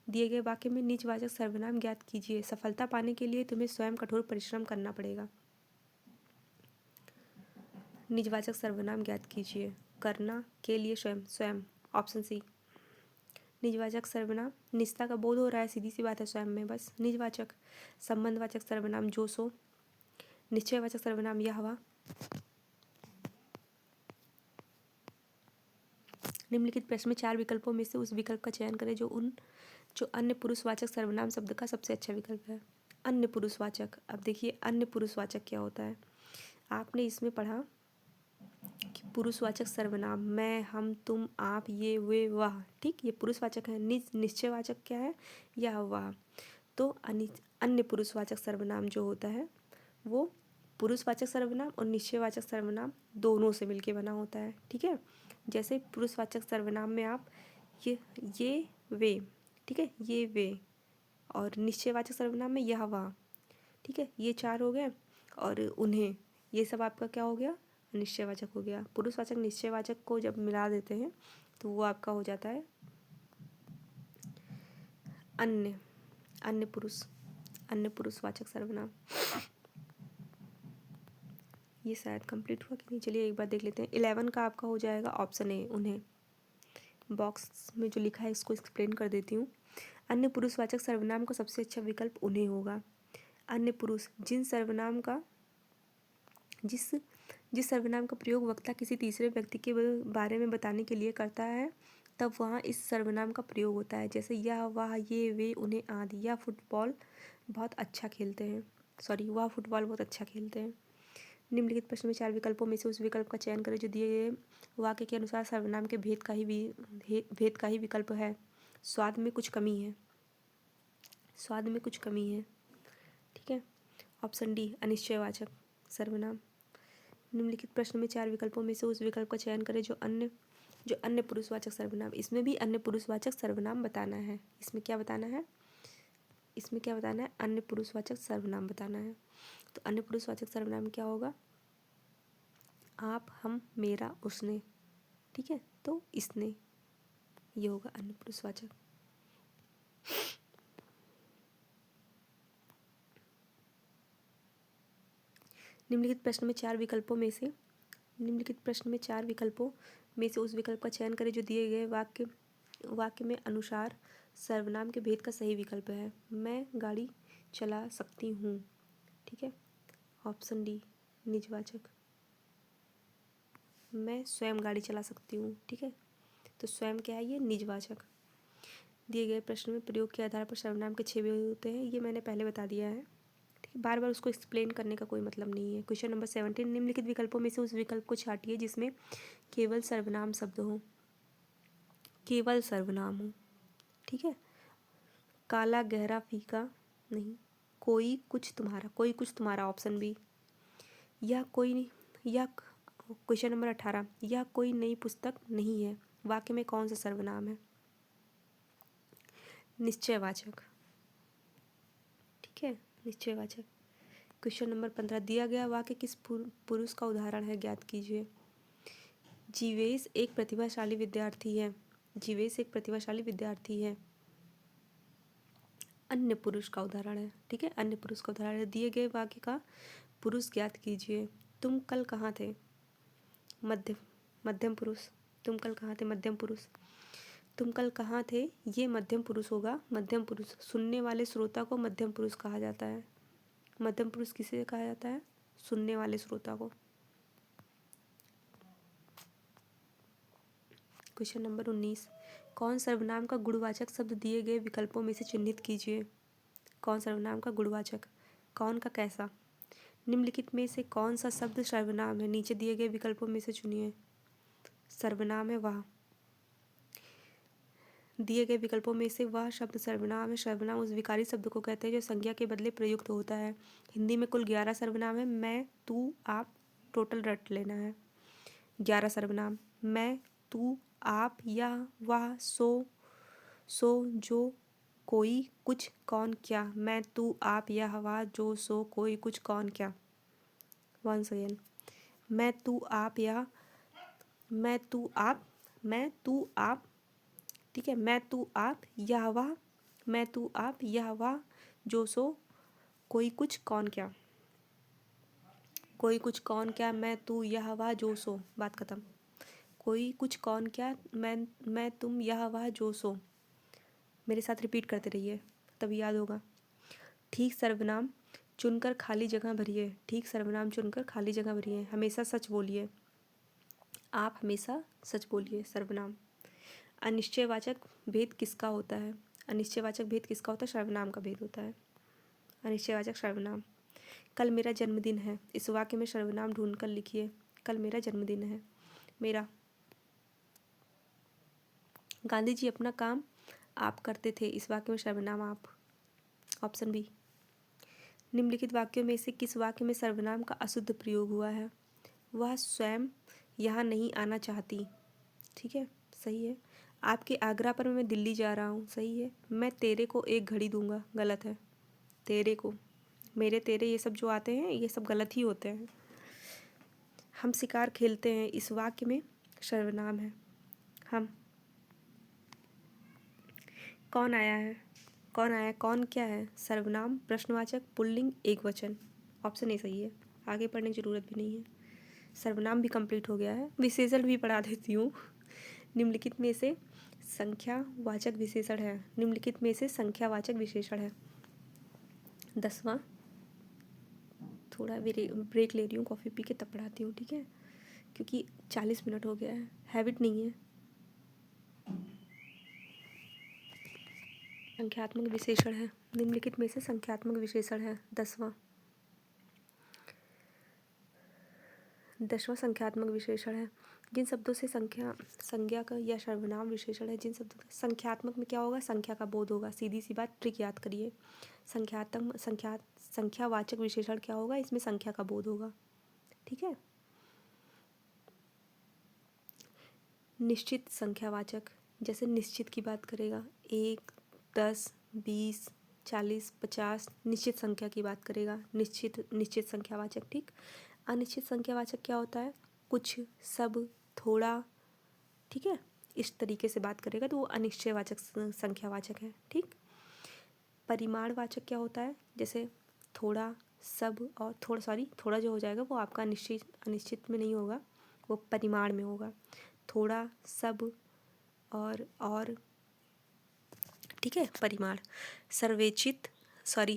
दिए गए वाक्य में निजवाचक सर्वनाम ज्ञात कीजिए। सफलता पाने के लिए तुम्हें स्वयं कठोर परिश्रम करना पड़ेगा। निजवाचक सर्वनाम ज्ञात कीजिए। करना, के लिए, स्वयं, स्वयं, ऑप्शन सी। निजवाचक सर्वनाम, निजता का बोध हो रहा है, सीधी सी बात है, स्वयं में बस। निजवाचक। संबंधवाचक सर्वनाम, जो सो। निश्चयवाचक सर्वनाम, यह वह। निम्नलिखित प्रश्न में 4 विकल्पों में से उस विकल्प का चयन करें जो अन्य पुरुषवाचक सर्वनाम शब्द का सबसे अच्छा विकल्प है। अन्य पुरुषवाचक, अब देखिए अन्य पुरुषवाचक क्या होता है। आपने इसमें पढ़ा कि पुरुषवाचक सर्वनाम, मैं, हम, तुम, आप, ये, वे, वह। ठीक, ये पुरुषवाचक है। निश्चयवाचक क्या है, यह, वह। तो अन्य पुरुषवाचक सर्वनाम जो होता है वो पुरुषवाचक सर्वनाम और निश्चयवाचक सर्वनाम दोनों से मिलके बना होता है। ठीक है, जैसे पुरुषवाचक सर्वनाम में आप ये वे, ठीक है, ये वे। और निश्चयवाचक सर्वनाम में यह वह। ठीक है, ये 4 हो गए। और उन्हें, ये सब आपका क्या हो गया, निश्चयवाचक हो गया। पुरुषवाचक निश्चयवाचक को जब मिला देते हैं तो वो आपका हो जाता है अन्य, अन्य पुरुषवाचक सर्वनाम। ये शायद कंप्लीट हुआ कि नहीं, चलिए एक बार देख लेते हैं। 11 का आपका हो जाएगा ऑप्शन ए, उन्हें। बॉक्स में जो लिखा है इसको एक्सप्लेन कर देती हूँ। अन्य पुरुषवाचक सर्वनाम का सबसे अच्छा विकल्प उन्हें होगा। अन्य पुरुष, जिस सर्वनाम का प्रयोग वक्ता किसी तीसरे व्यक्ति के बारे में बताने के लिए करता है तब वहाँ इस सर्वनाम का प्रयोग होता है। जैसे यह, वह, ये, वे, उन्हें आदि। या फुटबॉल बहुत अच्छा खेलते हैं। सॉरी, वह फुटबॉल बहुत अच्छा खेलते हैं। निम्नलिखित प्रश्न में 4 विकल्पों में से उस विकल्प का चयन करें जो दिए गए वाक्य के अनुसार सर्वनाम के भेद का ही विकल्प है। स्वाद में कुछ कमी है। स्वाद में कुछ कमी है। ठीक है। ऑप्शन डी, अनिश्चयवाचक सर्वनाम। निम्नलिखित प्रश्न में 4 विकल्पों में से उस विकल्प का चयन करें जो अन्य पुरुषवाचक सर्वनाम। इसमें भी अन्य पुरुषवाचक सर्वनाम बताना है। इसमें क्या बताना है? इसमें क्या बताना है? अन्य पुरुषवाचक सर्वनाम बताना है। तो अन्य पुरुषवाचक सर्वनाम क्या होगा? आप, हम, मेरा, उसने। ठीक है, तो इसने, ये होगा अन्य पुरुषवाचक। निम्नलिखित प्रश्न में 4 विकल्पों में से उस विकल्प का चयन करें जो दिए गए वाक्य में अनुसार सर्वनाम के भेद का सही विकल्प है। मैं गाड़ी चला सकती हूँ। ठीक है। ऑप्शन डी, निजवाचक। मैं स्वयं गाड़ी चला सकती हूँ। ठीक है, तो स्वयं क्या है? ये निजवाचक। दिए गए प्रश्न में प्रयोग के आधार पर सर्वनाम के 6 भेद होते हैं। ये मैंने पहले बता दिया है। ठीक है, बार बार उसको एक्सप्लेन करने का कोई मतलब नहीं है। क्वेश्चन नंबर 17, निम्नलिखित विकल्पों में से उस विकल्प को छांटिए जिसमें केवल सर्वनाम शब्द हो। केवल सर्वनाम हो। ठीक है। काला, गहरा, फीका नहीं। कोई कुछ तुम्हारा ऑप्शन बी। यह कोई नहीं, यह क्वेश्चन नंबर 18, यह कोई नई पुस्तक नहीं है वाक्य में कौन सा सर्वनाम है? निश्चयवाचक। ठीक है, निश्चयवाचक। क्वेश्चन नंबर 15, दिया गया वाक्य किस पुरुष का उदाहरण है? ज्ञात कीजिए। जीवेश एक प्रतिभाशाली विद्यार्थी है। जीवेश एक प्रतिभाशाली विद्यार्थी है अन्य पुरुष का उदाहरण है। ठीक है, अन्य पुरुष का उदाहरण है। दिए गए वाक्य का पुरुष ज्ञात कीजिए। तुम कल कहाँ थे? मध्यम पुरुष। तुम कल कहाँ थे? मध्यम पुरुष। तुम कल कहाँ थे, ये मध्यम पुरुष होगा। मध्यम पुरुष, सुनने वाले श्रोता को मध्यम पुरुष कहा जाता है। मध्यम पुरुष किसे कहा जाता है? सुनने वाले श्रोता को। क्वेश्चन नंबर 19, कौन सर्वनाम का गुणवाचक शब्द दिए गए विकल्पों में से चिन्हित कीजिए। कौन सर्वनाम का गुणवाचक? कौन का कैसा? निम्नलिखित में से कौन सा शब्द सर्वनाम है? नीचे दिए गए विकल्पों में से चुनिए। सर्वनाम है वह। दिए गए विकल्पों में से वह शब्द सर्वनाम है। सर्वनाम उस विकारी शब्द को कहते हैं जो संज्ञा के बदले प्रयुक्त होता है। हिंदी में कुल 11 सर्वनाम है। मैं, तू, आप, टोटल रट लेना है। 11 सर्वनाम। मैं, तू, आप, यह, वह, सो, जो, कोई, कुछ, कौन, क्या। मैं, तू, आप, यह, वह, जो, सो, कोई, कुछ, कौन, क्या। Once again. मैं, तू, आप, ठीक है, मैं, तू, आप, यह, वह, मैं, तू, आप, यह, वह, जो, सो, कोई, कुछ, कौन, क्या। कोई, कुछ, कौन, क्या, मैं, तू, यह, वह, जो, सो। बात खत्म। कोई, कुछ, कौन, क्या, मैं, तुम, यह, वह, जो, सो। मेरे साथ रिपीट करते रहिए, तभी याद होगा। ठीक सर्वनाम चुनकर खाली जगह भरिए। ठीक सर्वनाम चुनकर खाली जगह भरिए। हमेशा सच बोलिए। आप हमेशा सच बोलिए। सर्वनाम। अनिश्चयवाचक भेद किसका होता है? अनिश्चयवाचक भेद किसका होता है? सर्वनाम का भेद होता है। अनिश्चयवाचक सर्वनाम। कल मेरा जन्मदिन है। इस वाक्य में सर्वनाम ढूंढकर लिखिए। कल मेरा जन्मदिन है। मेरा। गांधी जी अपना काम आप करते थे। इस वाक्य में सर्वनाम आप। Option B. निम्नलिखित वाक्यों में से किस वाक्य में सर्वनाम का अशुद्ध प्रयोग हुआ है? वह स्वयं यहाँ नहीं आना चाहती। ठीक है, सही है। आपके आग्रह पर मैं दिल्ली जा रहा हूँ। सही है। मैं तेरे को एक घड़ी दूंगा। गलत है। तेरे को, मेरे, तेरे, ये सब जो आते हैं ये सब गलत ही होते हैं। हम शिकार खेलते हैं। इस वाक्य में सर्वनाम है हम। कौन आया है? कौन आया? कौन क्या है? सर्वनाम, प्रश्नवाचक, पुल्लिंग, एकवचन। ऑप्शन ए सही है। आगे पढ़ने की ज़रूरत भी नहीं है। सर्वनाम भी कंप्लीट हो गया है। विशेषण भी पढ़ा देती हूँ। निम्नलिखित में से संख्यावाचक विशेषण है। निम्नलिखित में से संख्यावाचक विशेषण है। 10वां। थोड़ा ब्रेक ले रही हूँ, कॉफ़ी पी के तब पढ़ाती हूँ। ठीक है, क्योंकि 40 मिनट हो गया है, हैबिट नहीं है। संख्यात्मक विशेषण है। निम्नलिखित में से संख्यात्मक विशेषण है। 10वां। 10वां संख्यात्मक विशेषण है जिन शब्दों से संज्ञा का या सर्वनाम विशेषण है जिन शब्दों का संख्यात्मक में क्या होगा, संख्या का बोध होगा। सीधी सी बात, ट्रिक याद करिए। संख्यावाचक विशेषण क्या होगा, इसमें संख्या का बोध होगा। ठीक है। निश्चित संख्यावाचक, जैसे निश्चित की बात करेगा, 1, 10, 20, 40, 50, निश्चित संख्या की बात करेगा, निश्चित संख्यावाचक। ठीक। अनिश्चित संख्यावाचक क्या होता है, कुछ, सब, थोड़ा। ठीक है, इस तरीके से बात करेगा तो वो अनिश्चयवाचक संख्यावाचक है। ठीक। परिमाणवाचक क्या होता है, जैसे थोड़ा, सब और थोड़ा जो हो जाएगा वो आपका अनिश्चित में नहीं होगा, वो परिमाण में होगा। थोड़ा, सब और ठीक है, परिमाण।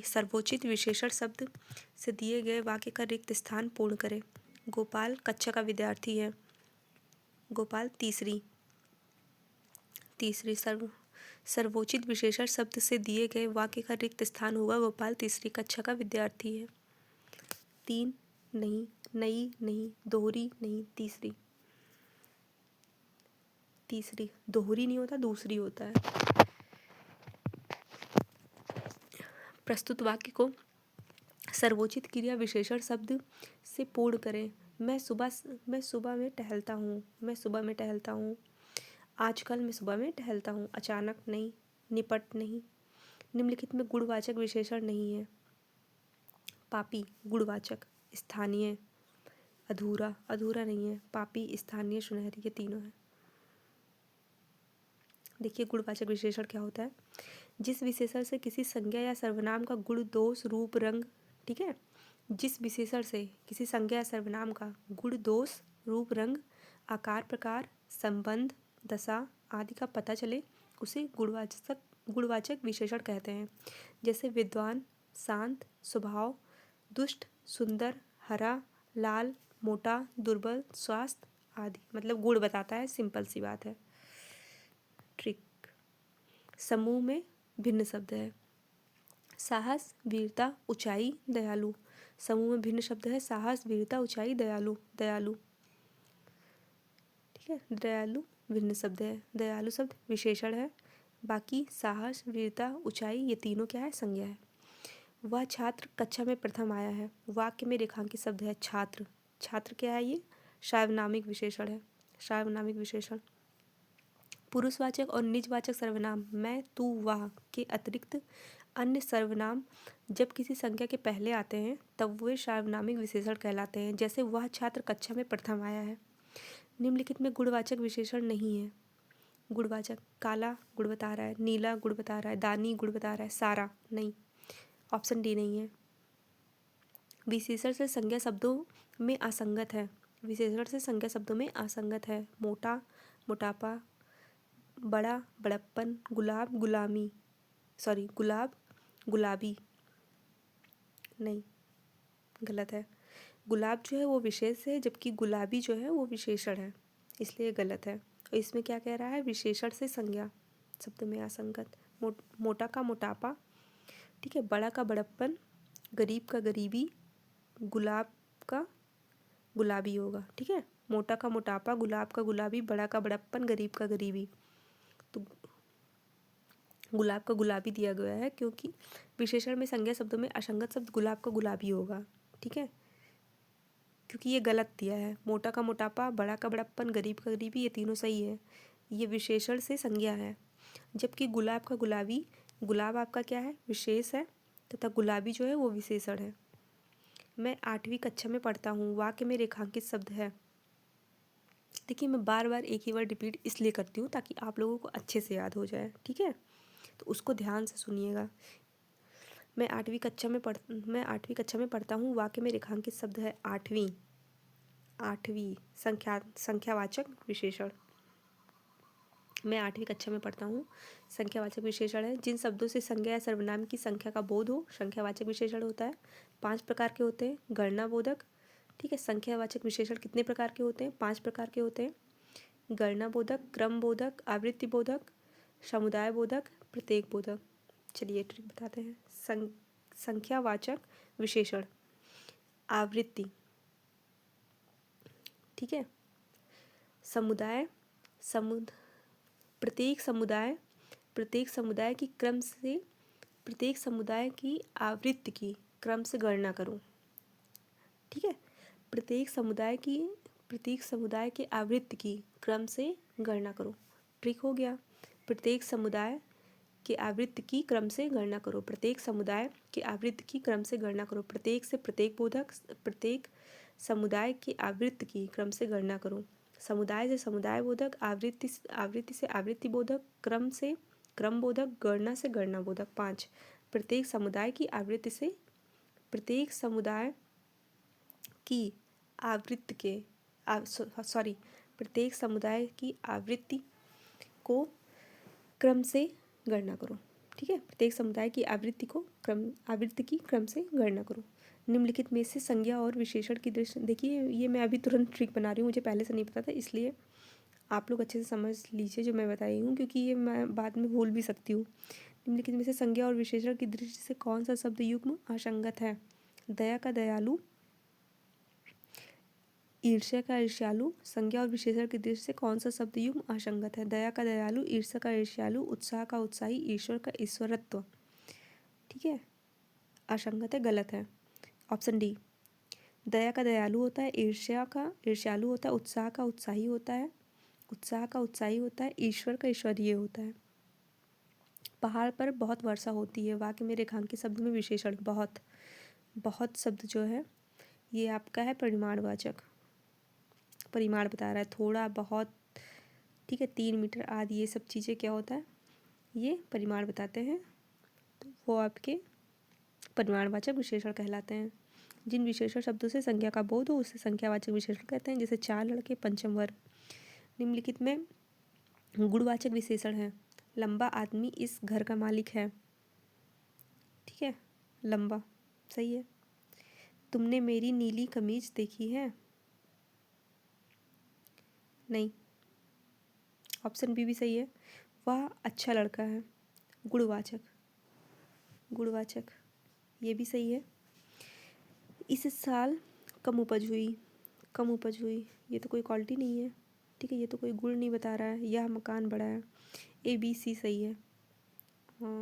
सर्वोचित विशेषण शब्द से दिए गए वाक्य का रिक्त स्थान पूर्ण करें। गोपाल कक्षा का विद्यार्थी है। गोपाल तीसरी सर्वोचित विशेषण शब्द से दिए गए वाक्य का रिक्त स्थान होगा गोपाल तीसरी कक्षा का विद्यार्थी है। 3 नहीं, नई नहीं, दोहरी नहीं, तीसरी दोहरी नहीं होता, दूसरी होता है। प्रस्तुत वाक्य को सर्वोचित क्रिया विशेषण शब्द से पूर्ण करें। मैं सुबह में टहलता हूँ। आजकल मैं सुबह में टहलता हूँ। अचानक नहीं, निपट नहीं। निम्नलिखित में गुणवाचक विशेषण नहीं है। पापी गुणवाचक, स्थानीय, अधूरा नहीं है। पापी, स्थानीय, सुनहरी, ये तीनों है। देखिए गुणवाचक विशेषण क्या होता है, जिस विशेषण से किसी संज्ञा या सर्वनाम का गुण, दोष, रूप, रंग। ठीक है, जिस विशेषण से किसी संज्ञा या सर्वनाम का गुण, दोष, रूप, रंग, आकार, प्रकार, संबंध, दशा आदि का पता चले उसे गुणवाचक विशेषण कहते हैं। जैसे विद्वान, शांत, स्वभाव, दुष्ट, सुंदर, हरा, लाल, मोटा, दुर्बल, स्वास्थ्य आदि, मतलब गुण बताता है, सिंपल सी बात है। ट्रिक। समूह में भिन्न शब्द है। साहस, वीरता, ऊंचाई, दयालु। समूह में भिन्न शब्द है, साहस, वीरता, ऊंचाई, दयालु। ठीक है, दयालु भिन्न शब्द है। दयालु शब्द विशेषण है, बाकी साहस, वीरता, ऊंचाई ये तीनों क्या है, संज्ञा है। वह छात्र कक्षा में प्रथम आया है। वाक्य में रेखांकित शब्द है छात्र। छात्र क्या है, ये सार्वनामिक विशेषण है। सार्वनामिक विशेषण। पुरुषवाचक और निजवाचक सर्वनाम मैं, तू, वह के अतिरिक्त अन्य सर्वनाम जब किसी संख्या के पहले आते हैं तब वे सार्वनामिक विशेषण कहलाते हैं। जैसे वह छात्र कक्षा में प्रथम आया है। निम्नलिखित में गुणवाचक विशेषण नहीं है। गुणवाचक, काला गुण बता रहा है, नीला गुण बता रहा है, दानी गुण बता रहा है, सारा नहीं, ऑप्शन डी नहीं है। विशेषण से संज्ञा शब्दों में असंगत है। विशेषण से संज्ञा शब्दों में असंगत है। मोटा, मोटापा, बड़ा, बड़प्पन, गुलाब, गुलाब, गुलाबी नहीं, गलत है। गुलाब जो है वो विशेष है, जबकि गुलाबी जो है वो विशेषण है, इसलिए गलत है। और इसमें क्या कह रहा है, विशेषण से संज्ञा शब्द में असंगत। मोटा का मोटापा, ठीक है, बड़ा का बड़प्पन, गरीब का गरीबी, गुलाब का गुलाबी होगा। ठीक है, मोटा का मोटापा, गुलाब का गुलाबी, बड़ा का बड़प्पन, गरीब का गरीबी। तो गुलाब का गुलाबी दिया गया है क्योंकि विशेषण में संज्ञा शब्दों में असंगत शब्द गुलाब का गुलाबी होगा। ठीक है, क्योंकि ये गलत दिया है। मोटा का मोटापा, बड़ा का बड़प्पन, गरीब का गरीबी, ये तीनों सही है, ये विशेषण से संज्ञा है। जबकि गुलाब का गुलाबी, गुलाब आपका क्या है, विशेष है, तथा गुलाबी जो है वो विशेषण है। मैं 8वीं कक्षा में पढ़ता हूँ। वाक्य में रेखांकित शब्द है। देखिए मैं बार बार एक ही वर्ड रिपीट इसलिए करती हूँ ताकि आप लोगों को अच्छे से याद हो जाए। ठीक है, तो उसको ध्यान से सुनिएगा। मैं 8वीं कक्षा में पढ़ता हूँ। वाक्य में रेखांकित शब्द है आठवीं संख्यावाचक विशेषण। मैं 8वीं कक्षा में पढ़ता हूँ, संख्यावाचक विशेषण है। जिन शब्दों से संज्ञा या सर्वनाम की संख्या का बोध हो संख्यावाचक विशेषण होता है। 5 प्रकार के होते हैं। गणनाबोधक, ठीक है, संख्यावाचक विशेषण कितने प्रकार के होते हैं, 5 प्रकार के होते हैं। गणनाबोधक, क्रमबोधक, आवृत्तिबोधक, समुदायबोधक, प्रत्येकबोधक। चलिए ट्रिक बताते हैं। संख्यावाचक विशेषण। आवृत्ति, ठीक है। समुदाय, प्रत्येक समुदाय की क्रम से, प्रत्येक समुदाय की आवृत्ति की क्रम से गणना करो। ठीक है। प्रत्येक समुदाय के आवृत्ति की क्रम से गणना करो। ट्रिक हो गया। प्रत्येक समुदाय के आवृत्ति की क्रम से गणना करो। प्रत्येक समुदाय के आवृत्ति की क्रम से गणना करो। प्रत्येक से प्रत्येक बोधक, प्रत्येक समुदाय की आवृत्ति की क्रम से गणना करो। समुदाय से समुदाय बोधक, आवृत्ति से आवृत्ति बोधक, क्रम से क्रम बोधक, गणना से गणना बोधक। 5, प्रत्येक समुदाय की आवृत्ति से, प्रत्येक समुदाय की आवृत्ति के प्रत्येक समुदाय की आवृत्ति को क्रम से गणना करो। ठीक है। प्रत्येक समुदाय की आवृत्ति की क्रम से गणना करो। निम्नलिखित में से संज्ञा और विशेषण की दृष्टि, देखिए ये मैं अभी तुरंत ट्रिक बना रही हूँ, मुझे पहले से नहीं पता था, इसलिए आप लोग अच्छे से समझ लीजिए जो मैं बता रही हूँ, क्योंकि ये मैं बाद में भूल भी सकती हूँ। निम्नलिखित में से संज्ञा और विशेषण की दृष्टि से कौन सा शब्द युग्म असंगत है? दया का दयालु, ईर्ष्या का ईर्ष्यालु। संज्ञा और विशेषण की दृष्टि से कौन सा शब्द युग्म असंगत है? दया का दयालु, ईर्ष्या का ईर्ष्यालु, उत्साह का उत्साही, ईश्वर का ईश्वरत्व। ठीक है, असंगत है, गलत है। ऑप्शन डी, दया का दयालु होता है, ईर्ष्या का ईर्ष्यालु होता है, उत्साह का उत्साही होता है, ईश्वर का ईश्वरीय होता है। पहाड़ पर बहुत वर्षा होती है। वाक्य में रेखांकित शब्द में विशेषण बहुत शब्द जो है ये आपका है परिमाणवाचक, परिमाण बता रहा है, थोड़ा, बहुत। ठीक है, 3 मीटर आदि, ये सब चीज़ें क्या होता है, ये परिमाण बताते हैं, तो वो आपके परिमाणवाचक विशेषण कहलाते हैं। जिन विशेषण शब्दों से संज्ञा का बोध हो उसे संख्यावाचक विशेषण कहते हैं, जैसे 4 लड़के, पंचम वर्ग। निम्नलिखित में गुणवाचक विशेषण है। लंबा आदमी इस घर का मालिक है। ठीक है, लंबा सही है। तुमने मेरी नीली कमीज देखी है? नहीं। ऑप्शन बी भी सही है। वह अच्छा लड़का है, गुणवाचक, ये भी सही है। इस साल कम उपज हुई, ये तो कोई क्वालिटी नहीं है। ठीक है, ये तो कोई गुण नहीं बता रहा है। यह मकान बड़ा है। ए बी सी सही है।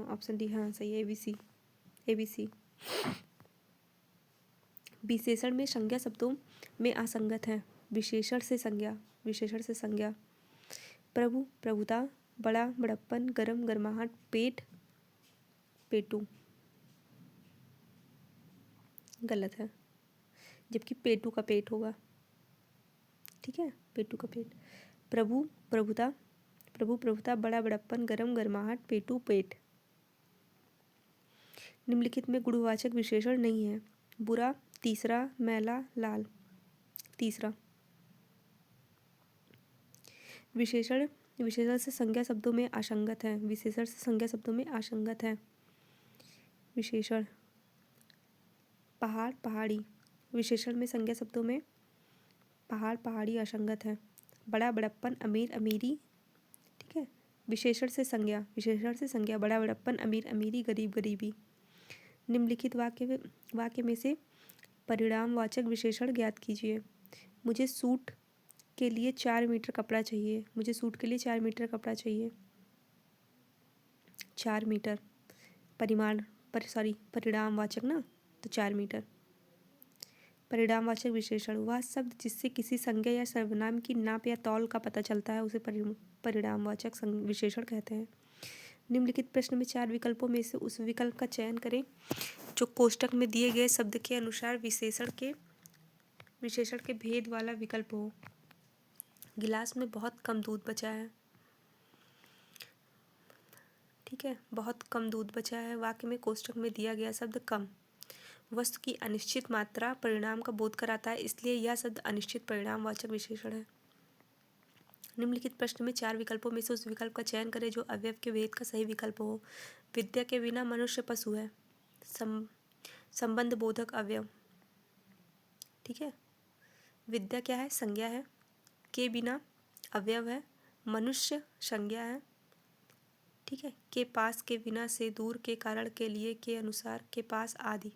ऑप्शन डी हाँ सही है, ए बी सी। विशेषण में संज्ञा शब्दों में असंगत है। विशेषण से संज्ञा। प्रभु, प्रभुता, बड़ा, बड़प्पन, गरम, गर्माहट, पेट, पेटू, गलत है, जबकि पेटू का पेट होगा। ठीक है, पेटू का पेट। प्रभु, प्रभुता, बड़ा, बड़प्पन, गरम, गर्माहट, पेटू, पेट। निम्नलिखित में गुणवाचक विशेषण नहीं है। बुरा, तीसरा, मैला, लाल, तीसरा। विशेषण से संज्ञा शब्दों में असंगत है। विशेषण पहाड़, पहाड़ी। विशेषण में संज्ञा शब्दों में पहाड़, पहाड़ी असंगत है। बड़ा, बड़प्पन, अमीर, अमीरी। ठीक है, विशेषण से संज्ञा बड़ा, बड़प्पन, अमीर, अमीरी, गरीब, गरीबी। निम्नलिखित वाक्य में से परिणामवाचक विशेषण ज्ञात कीजिए। मुझे सूट के लिए 4 मीटर कपड़ा चाहिए। 4 मीटर परिणामवाचक ना, तो 4 मीटर। परिणामवाचक विशेषण वह शब्द जिससे किसी संज्ञा या सर्वनाम की नाप या तौल का पता चलता है उसे परिणामवाचक विशेषण कहते हैं। निम्नलिखित प्रश्न में 4 विकल्पों में से उस विकल्प का चयन करें जो कोष्ठक में दिए गए शब्द के अनुसार विशेषण के भेद वाला विकल्प हो। गिलास में बहुत कम दूध बचा है। ठीक है, बहुत कम दूध बचा है। वाक्य में कोष्ठक में दिया गया शब्द कम वस्तु की अनिश्चित मात्रा परिणाम का बोध कराता है, इसलिए यह शब्द अनिश्चित परिणामवाचक विशेषण है। निम्नलिखित प्रश्न में 4 विकल्पों में से उस विकल्प का चयन करें जो अवयव के भेद का सही विकल्प हो। विद्या के बिना मनुष्य पशु है। संबंध बोधक अवयव। ठीक है, विद्या क्या है? संज्ञा है। के बिना अवयव है। मनुष्य संज्ञा है। ठीक है, के पास, के बिना, से दूर, के कारण, के लिए, के अनुसार, के पास आदि,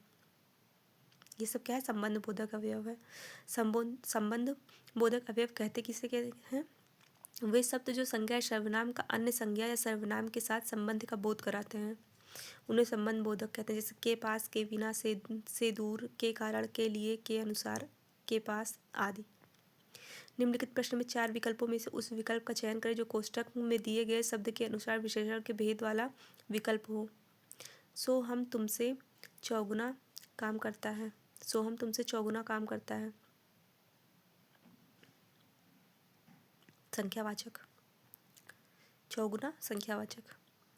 ये सब क्या है, संबंध बोधक अवयव है। संबंध बोधक अवयव कहते किसे कहते हैं, वे शब्द जो संज्ञा या सर्वनाम का अन्य संज्ञा या सर्वनाम के साथ संबंध का बोध कराते हैं, उन्हें संबंध बोधक कहते हैं। जैसे के पास, के बिना, से दूर, के कारण, के लिए, के अनुसार, के पास आदि। निम्नलिखित प्रश्न में 4 विकल्पों में से उस विकल्प का चयन करें जो कोष्ठक में दिए गए शब्द के अनुसार विशेषण के भेद वाला विकल्प हो। सो हम तुमसे चौगुना काम करता है। सो हम तुमसे चौगुना काम करता है। संख्यावाचक। चौगुना संख्यावाचक।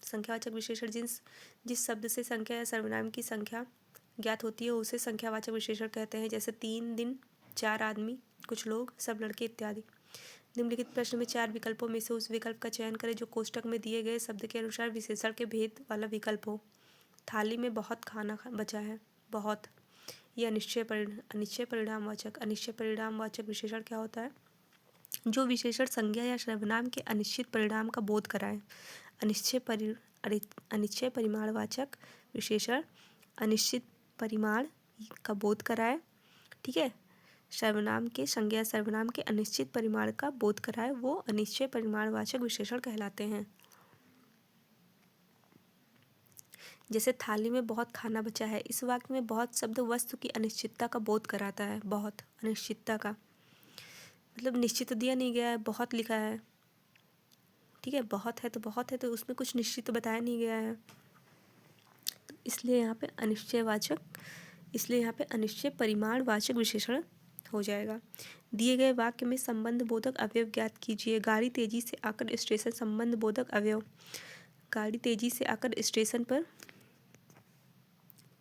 संख्यावाचक विशेषण जिस शब्द से संख्या या सर्वनाम की संख्या ज्ञात होती है उसे संख्यावाचक विशेषण कहते हैं। जैसे 3 दिन, 4 आदमी, कुछ लोग, सब लड़के इत्यादि। निम्नलिखित प्रश्न में 4 विकल्पों में से उस विकल्प का चयन करें जो कोष्ठक में दिए गए शब्द के अनुसार विशेषण के भेद वाला विकल्प हो। थाली में बहुत खाना बचा है। बहुत। यह अनिश्चय परिणामवाचक। अनिश्चय परिणामवाचक विशेषण क्या होता है, जो विशेषण संज्ञा या सर्वनाम के अनिश्चित परिणाम का बोध कराए। अनिश्चय परिमाणवाचक विशेषण अनिश्चित परिमाण का बोध कराए, ठीक है। सर्वनाम के संज्ञा सर्वनाम के अनिश्चित परिमाण का बोध कराए, वो अनिश्चय परिमाणवाचक विशेषण कहलाते हैं। जैसे थाली में बहुत खाना बचा है, इस वाक्य में बहुत शब्द वस्तु की अनिश्चितता का बोध कराता है। बहुत अनिश्चितता का मतलब निश्चित दिया नहीं गया है, बहुत लिखा है, ठीक है। बहुत है तो उसमें कुछ निश्चित बताया नहीं गया है, तो इसलिए यहाँ पे अनिश्चय परिमाणवाचक विशेषण हो जाएगा। दिए गए वाक्य में संबंध बोधक अवयव ज्ञात कीजिए। गाड़ी तेजी से आकर स्टेशन। संबंध बोधक अवयव, गाड़ी तेजी से आकर स्टेशन पर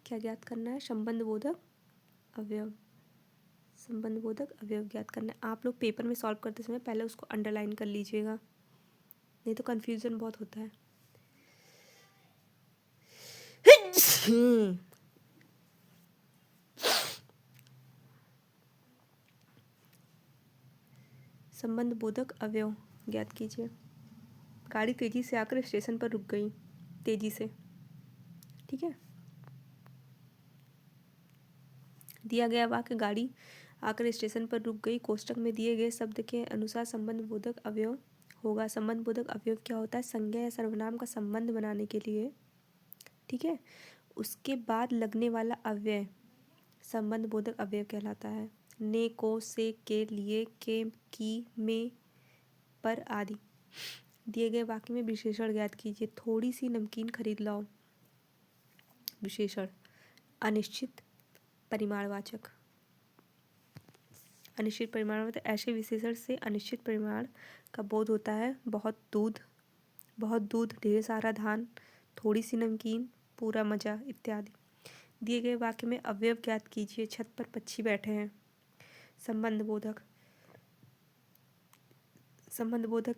क्या ज्ञात करना है, संबंध बोधक अवयव। संबंध बोधक अवयव ज्ञात करना है। आप लोग पेपर में सॉल्व करते समय पहले उसको अंडरलाइन कर लीजिएगा, नहीं तो कन्फ्यूजन बहुत होता है। संबंध बोधक अवयव ज्ञात कीजिए। गाड़ी तेजी से आकर स्टेशन पर रुक गई, तेजी से, ठीक है। दिया गया वाक्य गाड़ी आकर स्टेशन पर रुक गई कोष्ठक में दिए गए शब्द के अनुसार संबंध बोधक अवयव होगा। संबंध बोधक अवयव क्या होता है, संज्ञा या सर्वनाम का संबंध बनाने के लिए, ठीक है, उसके बाद लगने वाला अव्यय संबंध बोधक अवयव कहलाता है। ने, को, से, के, लिए, के, की, में, पर आदि। दिए गए वाक्य में विशेषण ज्ञात कीजिए। थोड़ी सी नमकीन खरीद लाओ। विशेषण अनिश्चित परिमाणवाचक। अनिश्चित परिमाणवाचक ऐसे विशेषण से अनिश्चित परिमाण का बोध होता है। बहुत दूध, ढेर सारा धान, थोड़ी सी नमकीन, पूरा मजा इत्यादि। दिए गए वाक्य में अवयव ज्ञात कीजिए। छत पर पक्षी बैठे हैं। संबंध बोधक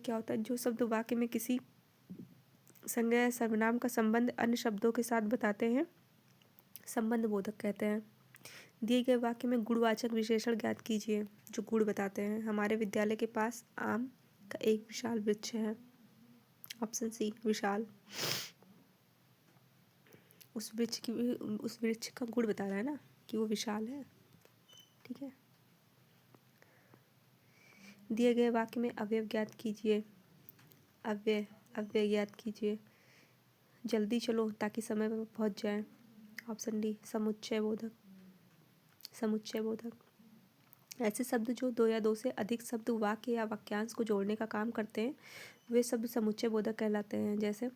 क्या होता है, जो शब्द वाक्य में किसी संज्ञा या सर्वनाम का संबंध अन्य शब्दों के साथ बताते हैं, संबंध बोधक कहते हैं। दिए गए वाक्य में गुणवाचक विशेषण ज्ञात कीजिए, जो गुण बताते हैं। हमारे विद्यालय के पास आम का एक विशाल वृक्ष है। ऑप्शन सी, विशाल। उस वृक्ष का गुण बता रहा है ना कि वो विशाल है, ठीक है। दिए गए वाक्य में अवयव ज्ञात कीजिए। अव्यय ज्ञात कीजिए। जल्दी चलो ताकि समय पर पहुंच जाए। ऑप्शन डी, समुच्चय बोधक। ऐसे शब्द जो 2 या 2 से अधिक शब्द वाक्य या वाक्यांश को जोड़ने का काम करते हैं, वे शब्द समुच्चय बोधक कहलाते हैं। जैसे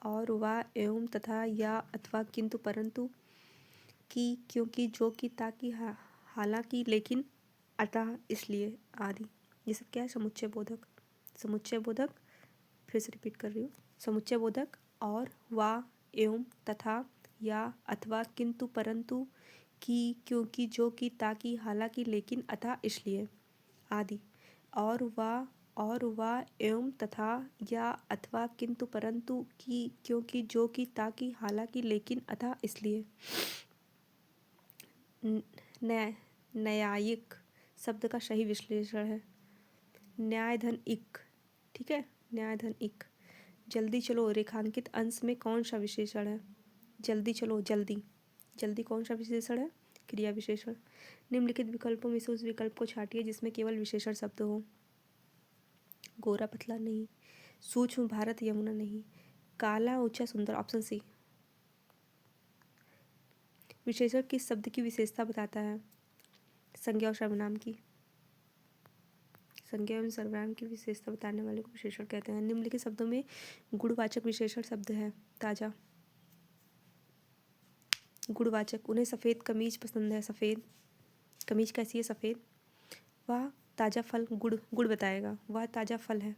और, वा, एवं, तथा, या, अथवा, किंतु, परंतु, की, क्योंकि, जो कि, ताकि, हालांकि, लेकिन, अतः, इसलिए आदि। ये सब क्या है, समुच्चय बोधक। फिर से रिपीट कर रही हूँ। समुच्चय बोधक और, वा, एवं, तथा, या, अथवा, किंतु, परंतु, की, क्योंकि, जो कि, ताकि, हालांकि, लेकिन, अतः, इसलिए आदि। और, वा, एवं, तथा, या, अथवा, किंतु, परंतु, की, क्योंकि, जो कि, ताकि, हालांकि, लेकिन, अतः, इसलिए। न्यायिक शब्द का सही विश्लेषण है न्यायधन इक, ठीक है। न्यायधन इक। जल्दी चलो रेखांकित अंश में कौन सा विशेषण है। जल्दी चलो, जल्दी कौन सा विशेषण है, क्रिया विशेषण। निम्नलिखित विकल्पों में से उस विकल्प को छांटिए जिसमें केवल विशेषण शब्द हो। गोरा पतला नहीं, सूक्ष्म भारत यमुना नहीं, काला ऊंचा सुंदर, ऑप्शन सी। विशेषण किस शब्द की विशेषता बताता है? संज्ञा और सर्वनाम की। संज्ञा एवं सर्वनाम की विशेषता बताने वाले को विशेषण कहते हैं। निम्नलिखित शब्दों में गुणवाचक विशेषण शब्द है। ताजा, गुणवाचक, उन्हें सफ़ेद कमीज पसंद है। सफ़ेद कमीज कैसी है? सफ़ेद। वह ताज़ा फल, गुड़, गुड़ बताएगा। वह ताज़ा फल है।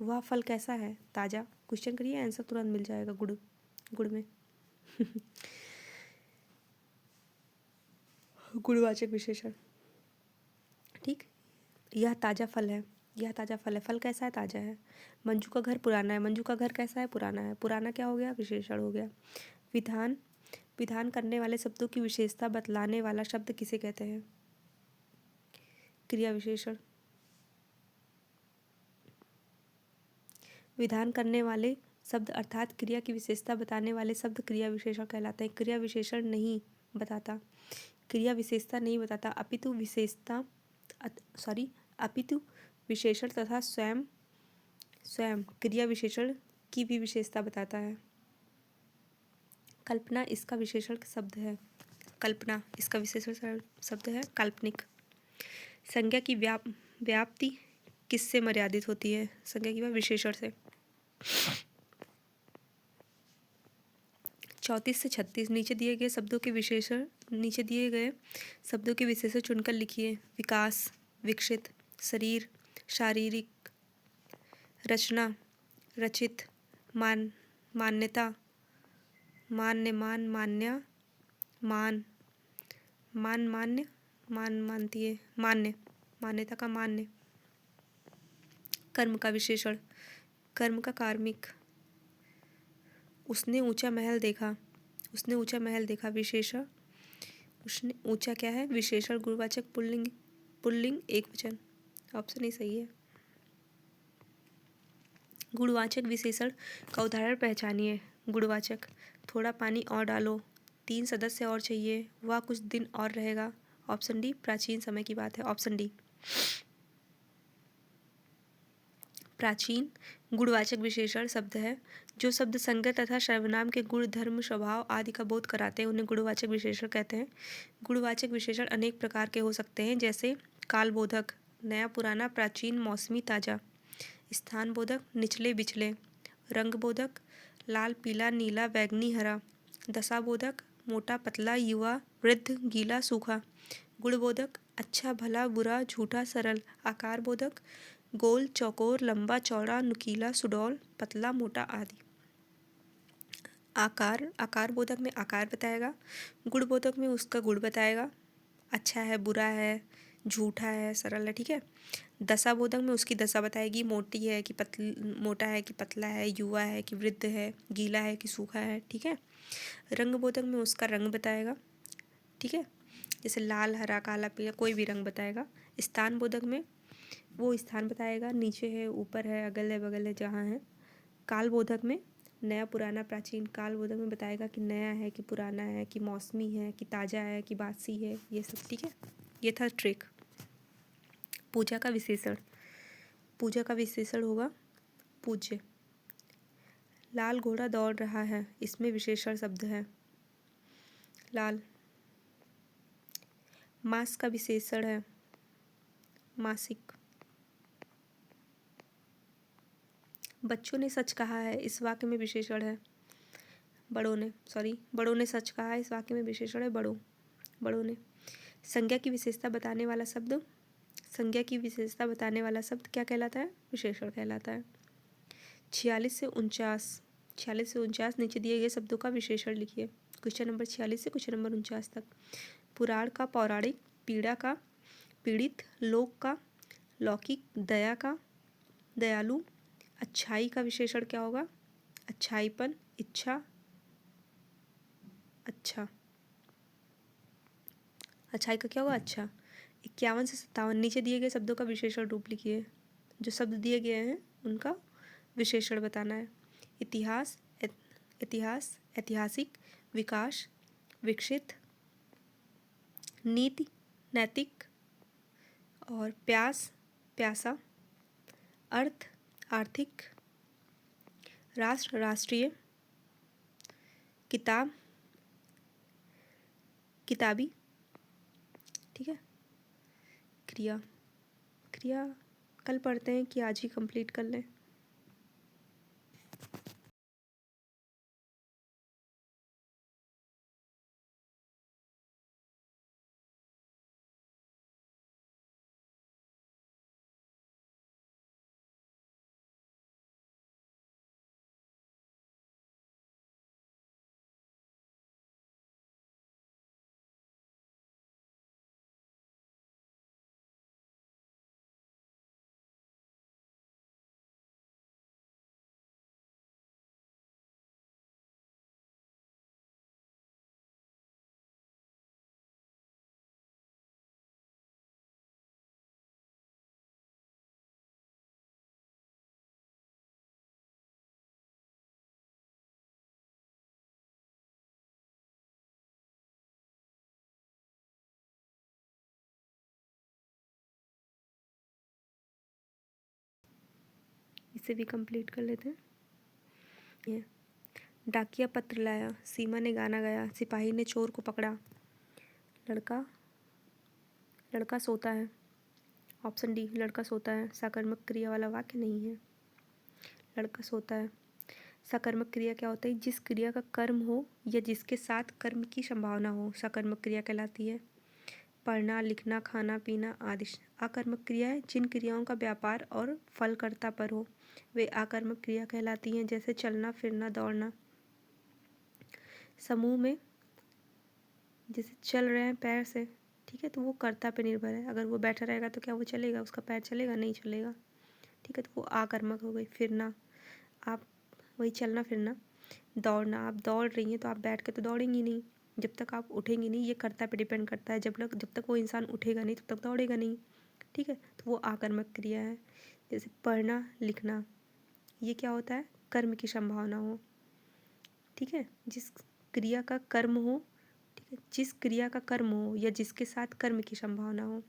वह फल कैसा है? ताज़ा। क्वेश्चन करिए, आंसर तुरंत मिल जाएगा। गुड़, गुड़ में गुणवाचक विशेषण। ठीक, यह ताज़ा फल है। यह ताज़ा फल है। फल कैसा है? ताज़ा है। मंजू का घर पुराना है। मंजू का घर कैसा है? पुराना है। पुराना क्या हो गया? विशेषण हो गया। विधान, विधान करने वाले शब्दों की विशेषता बतलाने वाला शब्द किसे कहते हैं? क्रिया विशेषण। विधान करने वाले शब्द अर्थात क्रिया की विशेषता बताने वाले शब्द क्रिया विशेषण कहलाते हैं। क्रिया विशेषण नहीं बताता, क्रिया विशेषता नहीं बताता, अपितु विशेषता अपितु विशेषण तथा स्वयं स्वयं क्रिया विशेषण की भी विशेषता बताता है। कल्पना इसका विशेषण शब्द है। कल्पना इसका विशेषण शब्द है। काल्पनिक। संज्ञा की व्याप्ति किससे मर्यादित होती है? संज्ञा की विशेषण से। 34 से 36 नीचे दिए गए शब्दों के विशेषण चुनकर लिखिए। विकास, विकसित, शरीर, शारीरिक, रचना, रचित, मान्यता, मान्य, मान्य, मान्य, मान्यता का मान्य। कर्म का विशेषण। कर्म का कार्मिक। उसने ऊंचा महल देखा। उसने ऊंचा महल देखा। विशेषण। उसने ऊंचा क्या है? विशेषण। गुणवाचक पुल्लिंग एकवचन, ऑप्शन ही सही है। गुणवाचक विशेषण का उदाहरण पहचानिए। गुणवाचक, थोड़ा पानी और डालो, 3 सदस्य और चाहिए, वह कुछ दिन और रहेगा, ऑप्शन डी। प्राचीन समय की बात है, ऑप्शन डी। प्राचीन गुणवाचक विशेषण शब्द है। जो शब्द संज्ञा तथा सर्वनाम के गुण, धर्म, स्वभाव आदि का बोध कराते हैं उन्हें गुणवाचक विशेषण कहते हैं। गुणवाचक विशेषण अनेक प्रकार के हो सकते हैं, जैसे कालबोधक, नया पुराना, प्राचीन, मौसमी, ताजा। स्थान बोधक, निचले बिचले। रंग बोधक, लाल पीला नीला बैगनी हरा। दशा बोधक, मोटा पतला युवा वृद्ध गीला सूखा। गुण बोधक, अच्छा भला बुरा झूठा सरल। आकार बोधक, गोल चौकोर लंबा चौड़ा नुकीला सुडौल पतला मोटा आदि। आकार बोधक में आकार बताएगा। गुण बोधक में उसका गुण बताएगा। अच्छा है, बुरा है, झूठा है, सरल है। ठीक है। दशा बोधक में उसकी दशा बताएगी। मोटा है कि पतला है, युवा है कि वृद्ध है, गीला है कि सूखा है। ठीक है। रंग बोधक में उसका रंग बताएगा। ठीक है, जैसे लाल हरा काला पीला, कोई भी रंग बताएगा। स्थान बोधक में वो स्थान बताएगा, नीचे है ऊपर है अगल है बगल है जहाँ है। काल बोधक में नया पुराना प्राचीन। काल बोधक में बताएगा कि नया है कि पुराना है कि मौसमी है कि ताज़ा है कि बासी है, ये सब। ठीक है, ये था ट्रिक। पूजा का विशेषण। पूजा का विशेषण होगा पूज्य। लाल घोड़ा दौड़ रहा है, इसमें विशेषण शब्द है लाल। मास का विशेषण है मासिक। बच्चों ने सच कहा है, इस वाक्य में विशेषण है बड़ों ने सच कहा है, इस वाक्य में विशेषण है बड़ों ने। संज्ञा की विशेषता बताने वाला शब्द क्या कहलाता है? विशेषण कहलाता है। 46 से 49 नीचे दिए गए शब्दों का विशेषण लिखिए। क्वेश्चन नंबर 46 से क्वेश्चन नंबर 49 तक। पुराण का पौराणिक, पीड़ा का पीड़ित, लोक का लौकिक, दया का दयालु। अच्छाई का विशेषण क्या होगा? अच्छाईपन, इच्छा, अच्छा। अच्छाई का क्या होगा? अच्छा। 51 से 57 नीचे दिए गए शब्दों का विशेषण रूप लिखिए। जो शब्द दिए गए हैं उनका विशेषण बताना है। इतिहास, ऐतिहासिक, विकास, विकसित, नीति नैतिक, और प्यास प्यासा, अर्थ आर्थिक, राष्ट्र राष्ट्रीय, किताब किताबी, ठीक है। क्रिया क्रिया कल पढ़ते हैं कि आज ही कंप्लीट कर लें। इसे भी कंप्लीट कर लेते हैं। ये डाकिया पत्र लाया, सीमा ने गाना गाया, सिपाही ने चोर को पकड़ा। लड़का लड़का सोता है। ऑप्शन डी, लड़का सोता है सकर्मक क्रिया वाला वाक्य नहीं है। लड़का सोता है। सकर्मक क्रिया क्या होता है? जिस क्रिया का कर्म हो या जिसके साथ कर्म की संभावना हो, सकर्मक क्रिया कहलाती है। पढ़ना, लिखना, खाना पीना आदि अकर्मक क्रिया है। जिन क्रियाओं का व्यापार और फलकर्ता पर हो वे अकर्मक क्रिया कहलाती हैं, जैसे चलना फिरना दौड़ना। समूह में जैसे चल रहे हैं पैर से, ठीक है, तो वो कर्ता पे निर्भर है। अगर वो बैठा रहेगा तो क्या वो चलेगा? उसका पैर चलेगा? नहीं चलेगा, ठीक है, तो वो आकर्मक हो गई। फिरना, आप वही चलना फिरना। दौड़ना, आप दौड़ रही हैं तो आप बैठ के तो दौड़ेंगी नहीं, जब तक आप उठेंगी नहीं। ये कर्ता पे डिपेंड करता है। जब तक वो इंसान उठेगा नहीं तब तक दौड़ेगा नहीं, ठीक है, तो वो आकर्मक क्रिया है। जैसे पढ़ना लिखना, ये क्या होता है? कर्म की संभावना हो, ठीक है, जिस क्रिया का कर्म हो, ठीक है, जिस क्रिया का कर्म हो या जिसके साथ कर्म की संभावना हो।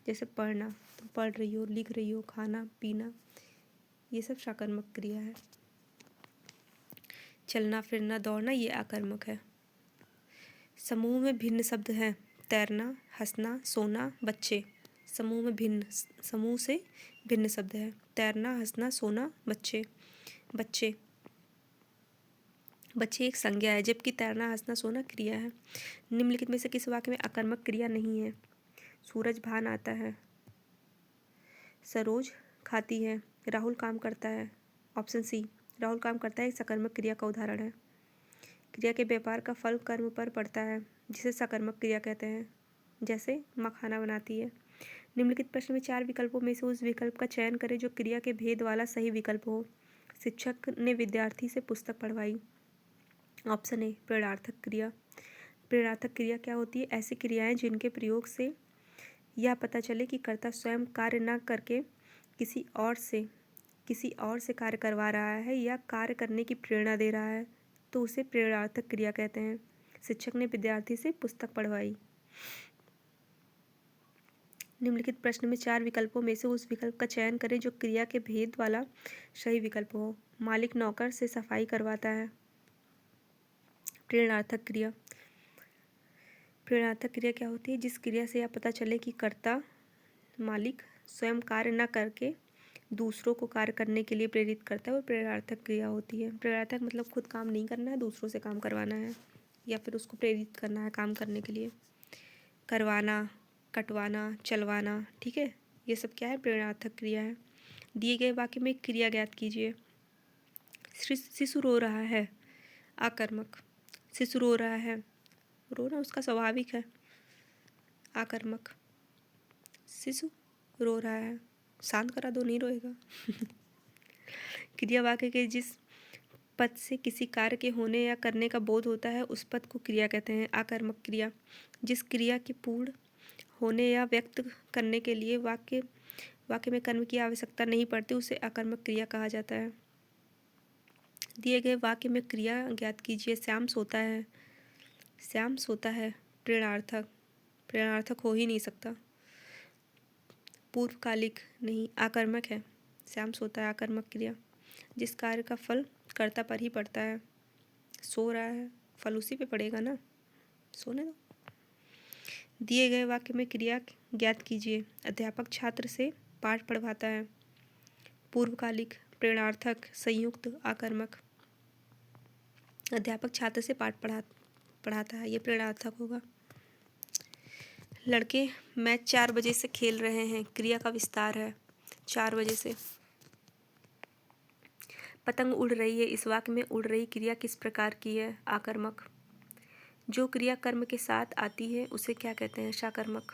जैसे पढ़ना, तुम पढ़ रही हो, लिख रही हो, खाना पीना, ये सब सकर्मक क्रिया है। चलना फिरना दौड़ना ये अकर्मक है। समूह में भिन्न शब्द हैं। तैरना, हंसना, सोना, बच्चे। समूह से भिन्न शब्द है। तैरना, हंसना, सोना, बच्चे। बच्चे बच्चे एक संज्ञा है, जबकि तैरना, हंसना, सोना क्रिया है। निम्नलिखित में से किस वाक्य में अकर्मक क्रिया नहीं है? सूरज भान आता है, सरोज खाती है, राहुल काम करता है। ऑप्शन सी, राहुल काम करता है एक सकर्मक क्रिया का उदाहरण है। क्रिया के व्यापार का फल कर्म पर पड़ता है, जिसे सकर्मक क्रिया कहते हैं। जैसे माँ खाना बनाती है। निम्नलिखित प्रश्न में 4 विकल्पों में से उस विकल्प का चयन करें जो क्रिया के भेद वाला सही विकल्प हो। शिक्षक ने विद्यार्थी से पुस्तक पढ़वाई। ऑप्शन ए, प्रेरणार्थक क्रिया। प्रेरणार्थक क्रिया क्या होती है? ऐसी क्रियाएं जिनके प्रयोग से यह पता चले कि कर्ता स्वयं कार्य न करके किसी और से कार्य करवा रहा है या कार्य करने की प्रेरणा दे रहा है, तो उसे प्रेरणार्थक क्रिया कहते हैं। शिक्षक ने विद्यार्थी से पुस्तक पढ़वाई। निम्नलिखित प्रश्न में 4 विकल्पों में से उस विकल्प का चयन करें जो क्रिया के भेद वाला सही विकल्प हो। मालिक नौकर से सफाई करवाता है। प्रेरणार्थक क्रिया। प्रेरणार्थक क्रिया क्या होती है? जिस क्रिया से यह पता चले कि कर्ता मालिक स्वयं कार्य न करके दूसरों को कार्य करने के लिए प्रेरित करता है, वो प्रेरणार्थक क्रिया होती है। प्रेरणार्थक मतलब खुद काम नहीं करना है, दूसरों से काम करवाना है या फिर उसको प्रेरित करना है काम करने के लिए। करवाना, कटवाना, चलवाना, ठीक है, ये सब क्या है? प्रेरणार्थक क्रिया है। दिए गए वाक्य में क्रिया ज्ञात कीजिए। शिशु रो रहा है, आकर्मक। शिशु रो रहा है, रोना उसका स्वाभाविक है, आकर्मक। शिशु रो रहा है, शांत करा दो, नहीं रोएगा। क्रिया वाक्य के जिस पद से किसी कार्य के होने या करने का बोध होता है उस पद को क्रिया कहते हैं। आकर्मक क्रिया। जिस क्रिया के पूर्ण होने या व्यक्त करने के लिए वाक्य में कर्म की आवश्यकता नहीं पड़ती उसे अकर्मक क्रिया कहा जाता है। दिए गए वाक्य में क्रिया ज्ञात कीजिए। श्याम सोता है, प्रेरणार्थक। प्रेरणार्थक हो ही नहीं सकता। पूर्वकालिक नहीं, आकर्मक है। श्याम सोता है, आकर्मक क्रिया। जिस कार्य का फल कर्ता पर ही पड़ता है। सो रहा है, फल उसी पे पड़ेगा ना, सोने दो। दिए गए वाक्य में क्रिया ज्ञात कीजिए। अध्यापक छात्र से पाठ पढ़वाता है। पूर्वकालिक, प्रेरणार्थक, संयुक्त, आकर्मक। अध्यापक छात्र से पाठ पढ़ाता है, ये प्रेरणार्थक होगा। लड़के मैच 4 बजे से खेल रहे हैं, क्रिया का विस्तार है, 4 बजे से। पतंग उड़ रही है, इस वाक्य में उड़ रही क्रिया किस प्रकार की है, आकर्मक। जो क्रिया कर्म के साथ आती है उसे क्या कहते हैं, साकर्मक।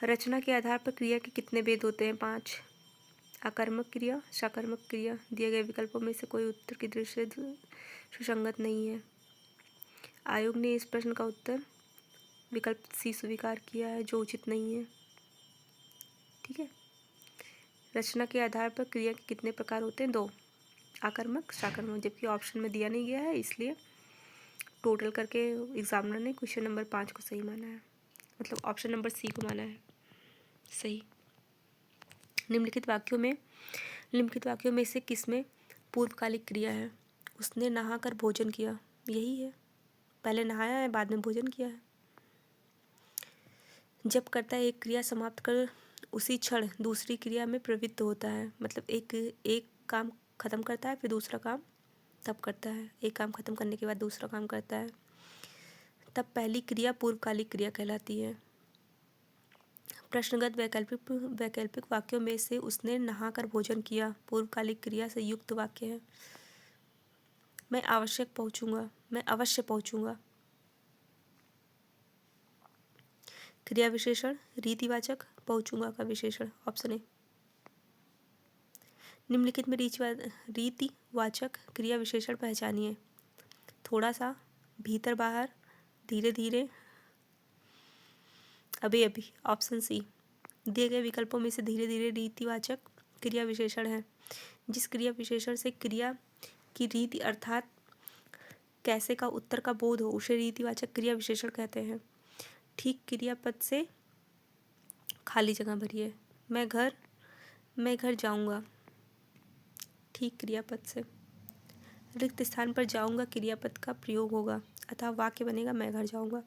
रचना के आधार पर क्रिया के कितने भेद होते हैं, 5। आकर्मक क्रिया, साकर्मक क्रिया। दिए गए विकल्पों में से कोई उत्तर की दृष्टि से सुसंगत नहीं है। आयोग ने इस प्रश्न का उत्तर विकल्प सी स्वीकार किया है, जो उचित नहीं है। ठीक है। रचना के आधार पर क्रिया के कितने प्रकार होते हैं, 2। आकर्मक, साकर्मक। जबकि ऑप्शन में दिया नहीं गया है, इसलिए टोटल करके एग्जामिनर ने क्वेश्चन नंबर 5 को सही माना है, मतलब ऑप्शन नंबर सी को माना है सही। निम्नलिखित वाक्यों में से किसमें पूर्वकालिक क्रिया है। उसने नहाकर भोजन किया, यही है, पहले नहाया है बाद में भोजन किया है। जब कर्ता एक क्रिया समाप्त कर उसी क्षण दूसरी क्रिया में प्रवृत्त होता है, मतलब एक काम खत्म करता है फिर दूसरा काम तब करता है, एक काम खत्म करने के बाद दूसरा काम करता है, तब पहली क्रिया पूर्वकालिक क्रिया कहलाती है। प्रश्नगत वैकल्पिक वाक्यों में से उसने नहाकर भोजन किया पूर्वकालिक क्रिया से युक्त वाक्य है। मैं अवश्य पहुंचूंगा। क्रिया विशेषण रीतिवाचक, पहुंचूंगा का विशेषण, ऑप्शन ए। निम्नलिखित में रीतिवाचक क्रिया विशेषण पहचानिए। थोड़ा सा, भीतर बाहर, धीरे धीरे, अभी अभी, ऑप्शन सी। दिए गए विकल्पों में से धीरे धीरे रीतिवाचक क्रिया विशेषण है। जिस क्रिया विशेषण से क्रिया की रीति अर्थात कैसे का उत्तर का बोध हो उसे रीतिवाचक क्रिया विशेषण कहते हैं। ठीक क्रियापद से खाली जगह भरिए। मैं घर जाऊंगा, ठीक क्रियापद से। रिक्त स्थान पर जाऊंगा क्रियापद का प्रयोग होगा, अतः वाक्य बनेगा मैं घर जाऊंगा।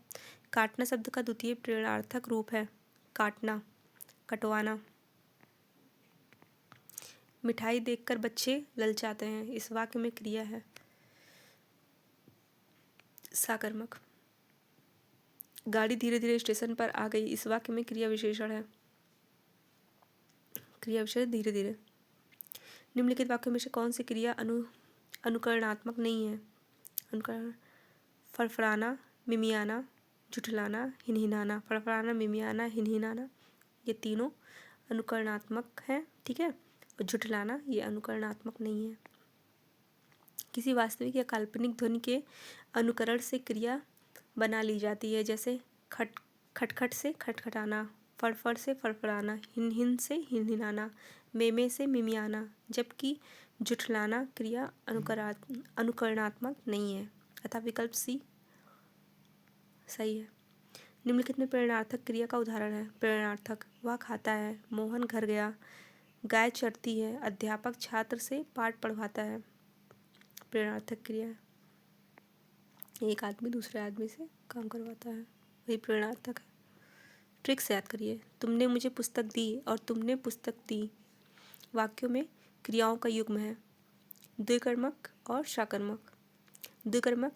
काटना शब्द का द्वितीय प्रेरणार्थक रूप है, काटना, कटवाना। मिठाई देखकर बच्चे ललचाते हैं, इस वाक्य में क्रिया है, साकर्मक। गाड़ी धीरे धीरे स्टेशन पर आ गई, इस वाक्य में क्रिया विशेषण है, क्रिया विशेषण धीरे धीरे। निम्नलिखित वाक्यों में से कौन सी क्रिया अनुकरणात्मक नहीं है। अनुकरण, फड़फड़ाना, मिमियाना, झुठलाना, हिनहिनाना। फड़फड़ाना, मिमियाना, हिनहिनाना ये तीनों अनुकरणात्मक हैं, ठीक है। और झुठलाना ये अनुकरणात्मक नहीं है। किसी वास्तविक या काल्पनिक ध्वनि के अनुकरण से क्रिया बना ली जाती है, जैसे खटखट से खटखटाना, फड़फड़ से फड़फड़ाना, हिनहिन से हिनहिनाना, मेमे से मिमियाना। जबकि झुठलाना क्रिया अनुकरणात्मक नहीं है, अतः विकल्प सी सही है। निम्नलिखित में प्रेरणार्थक क्रिया का उदाहरण है। प्रेरणार्थक, वह खाता है, मोहन घर गया, गाय चरती है, अध्यापक छात्र से पाठ पढ़वाता है। प्रेरणार्थक क्रिया, एक आदमी दूसरे आदमी से काम करवाता है, वही प्रेरणार्थक है। ट्रिक से याद करिए। तुमने मुझे पुस्तक दी और तुमने पुस्तक दी वाक्यों में क्रियाओं का युग्म है, द्विकर्मक और साकर्मक। द्विकर्मक,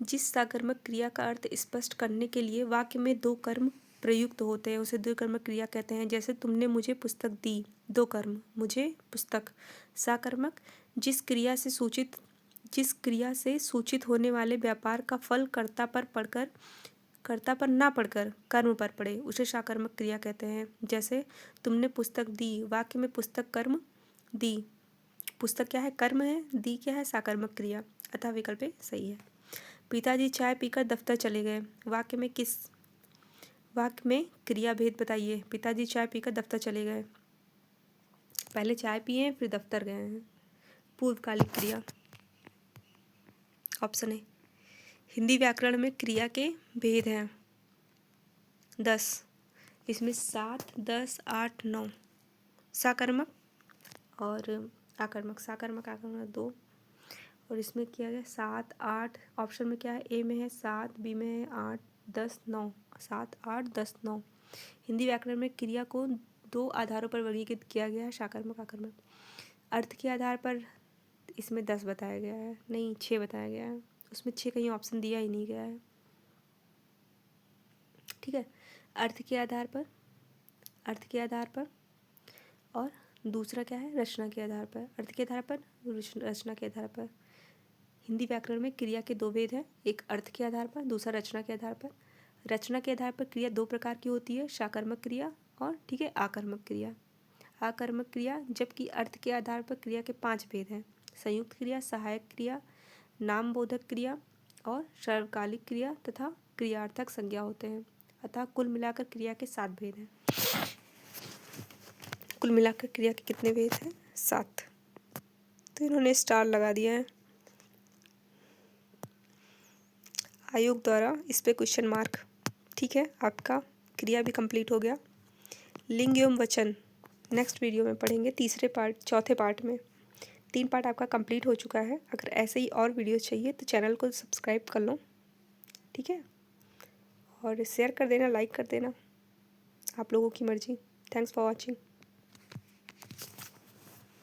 जिस साकर्मक क्रिया का अर्थ स्पष्ट करने के लिए वाक्य में 2 कर्म प्रयुक्त होते हैं उसे द्विकर्मक क्रिया कहते हैं, जैसे तुमने मुझे पुस्तक दी, 2 कर्म, मुझे पुस्तक। साकर्मक, जिस क्रिया से सूचित होने वाले व्यापार का फल कर्ता पर ना पड़कर कर्म पर पड़े उसे साकर्मक क्रिया कहते हैं, जैसे तुमने पुस्तक दी, वाक्य में पुस्तक कर्म, दी पुस्तक क्या है, कर्म है, दी क्या है, साकर्मक क्रिया, अतः विकल्प सही है। पिताजी चाय पीकर दफ्तर चले गए, वाक्य में क्रिया भेद बताइए। पिताजी चाय पीकर दफ्तर चले गए, पहले चाय पिए फिर दफ्तर गए हैं, पूर्वकालिक क्रिया, ऑप्शन ए। हिंदी व्याकरण में क्रिया के भेद हैं, 10। इसमें 7, 10, 8, 9 साकर्मक और आकर्मक, साकर्मक आकर्मक 2। और इसमें किया गया 7, 8। ऑप्शन में क्या है, ए में है 7, बी में है 8, 10, 9। 7, 8, 10, 9। हिंदी व्याकरण में क्रिया को 2 आधारों पर वर्गीकृत किया गया है, साकर्मक आकर्मक। अर्थ के आधार पर इसमें 10 बताया गया है, नहीं 6 बताया गया है। उसमें 6 कहीं ऑप्शन दिया ही नहीं गया है। ठीक है, अर्थ के आधार पर, अर्थ के आधार पर, और दूसरा क्या है, रचना के आधार पर। अर्थ के आधार पर, रचना के आधार पर। हिंदी व्याकरण में क्रिया के 2 भेद हैं, एक अर्थ के आधार पर, दूसरा रचना के आधार पर। रचना के आधार पर क्रिया 2 प्रकार की होती है, साकर्मक क्रिया और ठीक है आकर्मक क्रिया। आकर्मक क्रिया, जबकि अर्थ के आधार पर क्रिया के 5 भेद हैं, संयुक्त क्रिया, सहायक क्रिया, नामबोधक क्रिया और सर्वकालिक क्रिया तथा क्रियार्थक संज्ञा होते हैं। अतः कुल मिलाकर क्रिया के 7 भेद हैं। कुल मिलाकर क्रिया के कितने भेद हैं, 7। तो इन्होंने स्टार लगा दिया है आयोग द्वारा, इस पे क्वेश्चन मार्क। ठीक है, आपका क्रिया भी कंप्लीट हो गया। लिंग एवं वचन नेक्स्ट वीडियो में पढ़ेंगे, तीसरे पार्ट, चौथे पार्ट में। 3 पार्ट आपका कंप्लीट हो चुका है। अगर ऐसे ही और वीडियो चाहिए तो चैनल को सब्सक्राइब कर लो, ठीक है, और शेयर कर देना, लाइक कर देना, आप लोगों की मर्जी। Thanks for watching.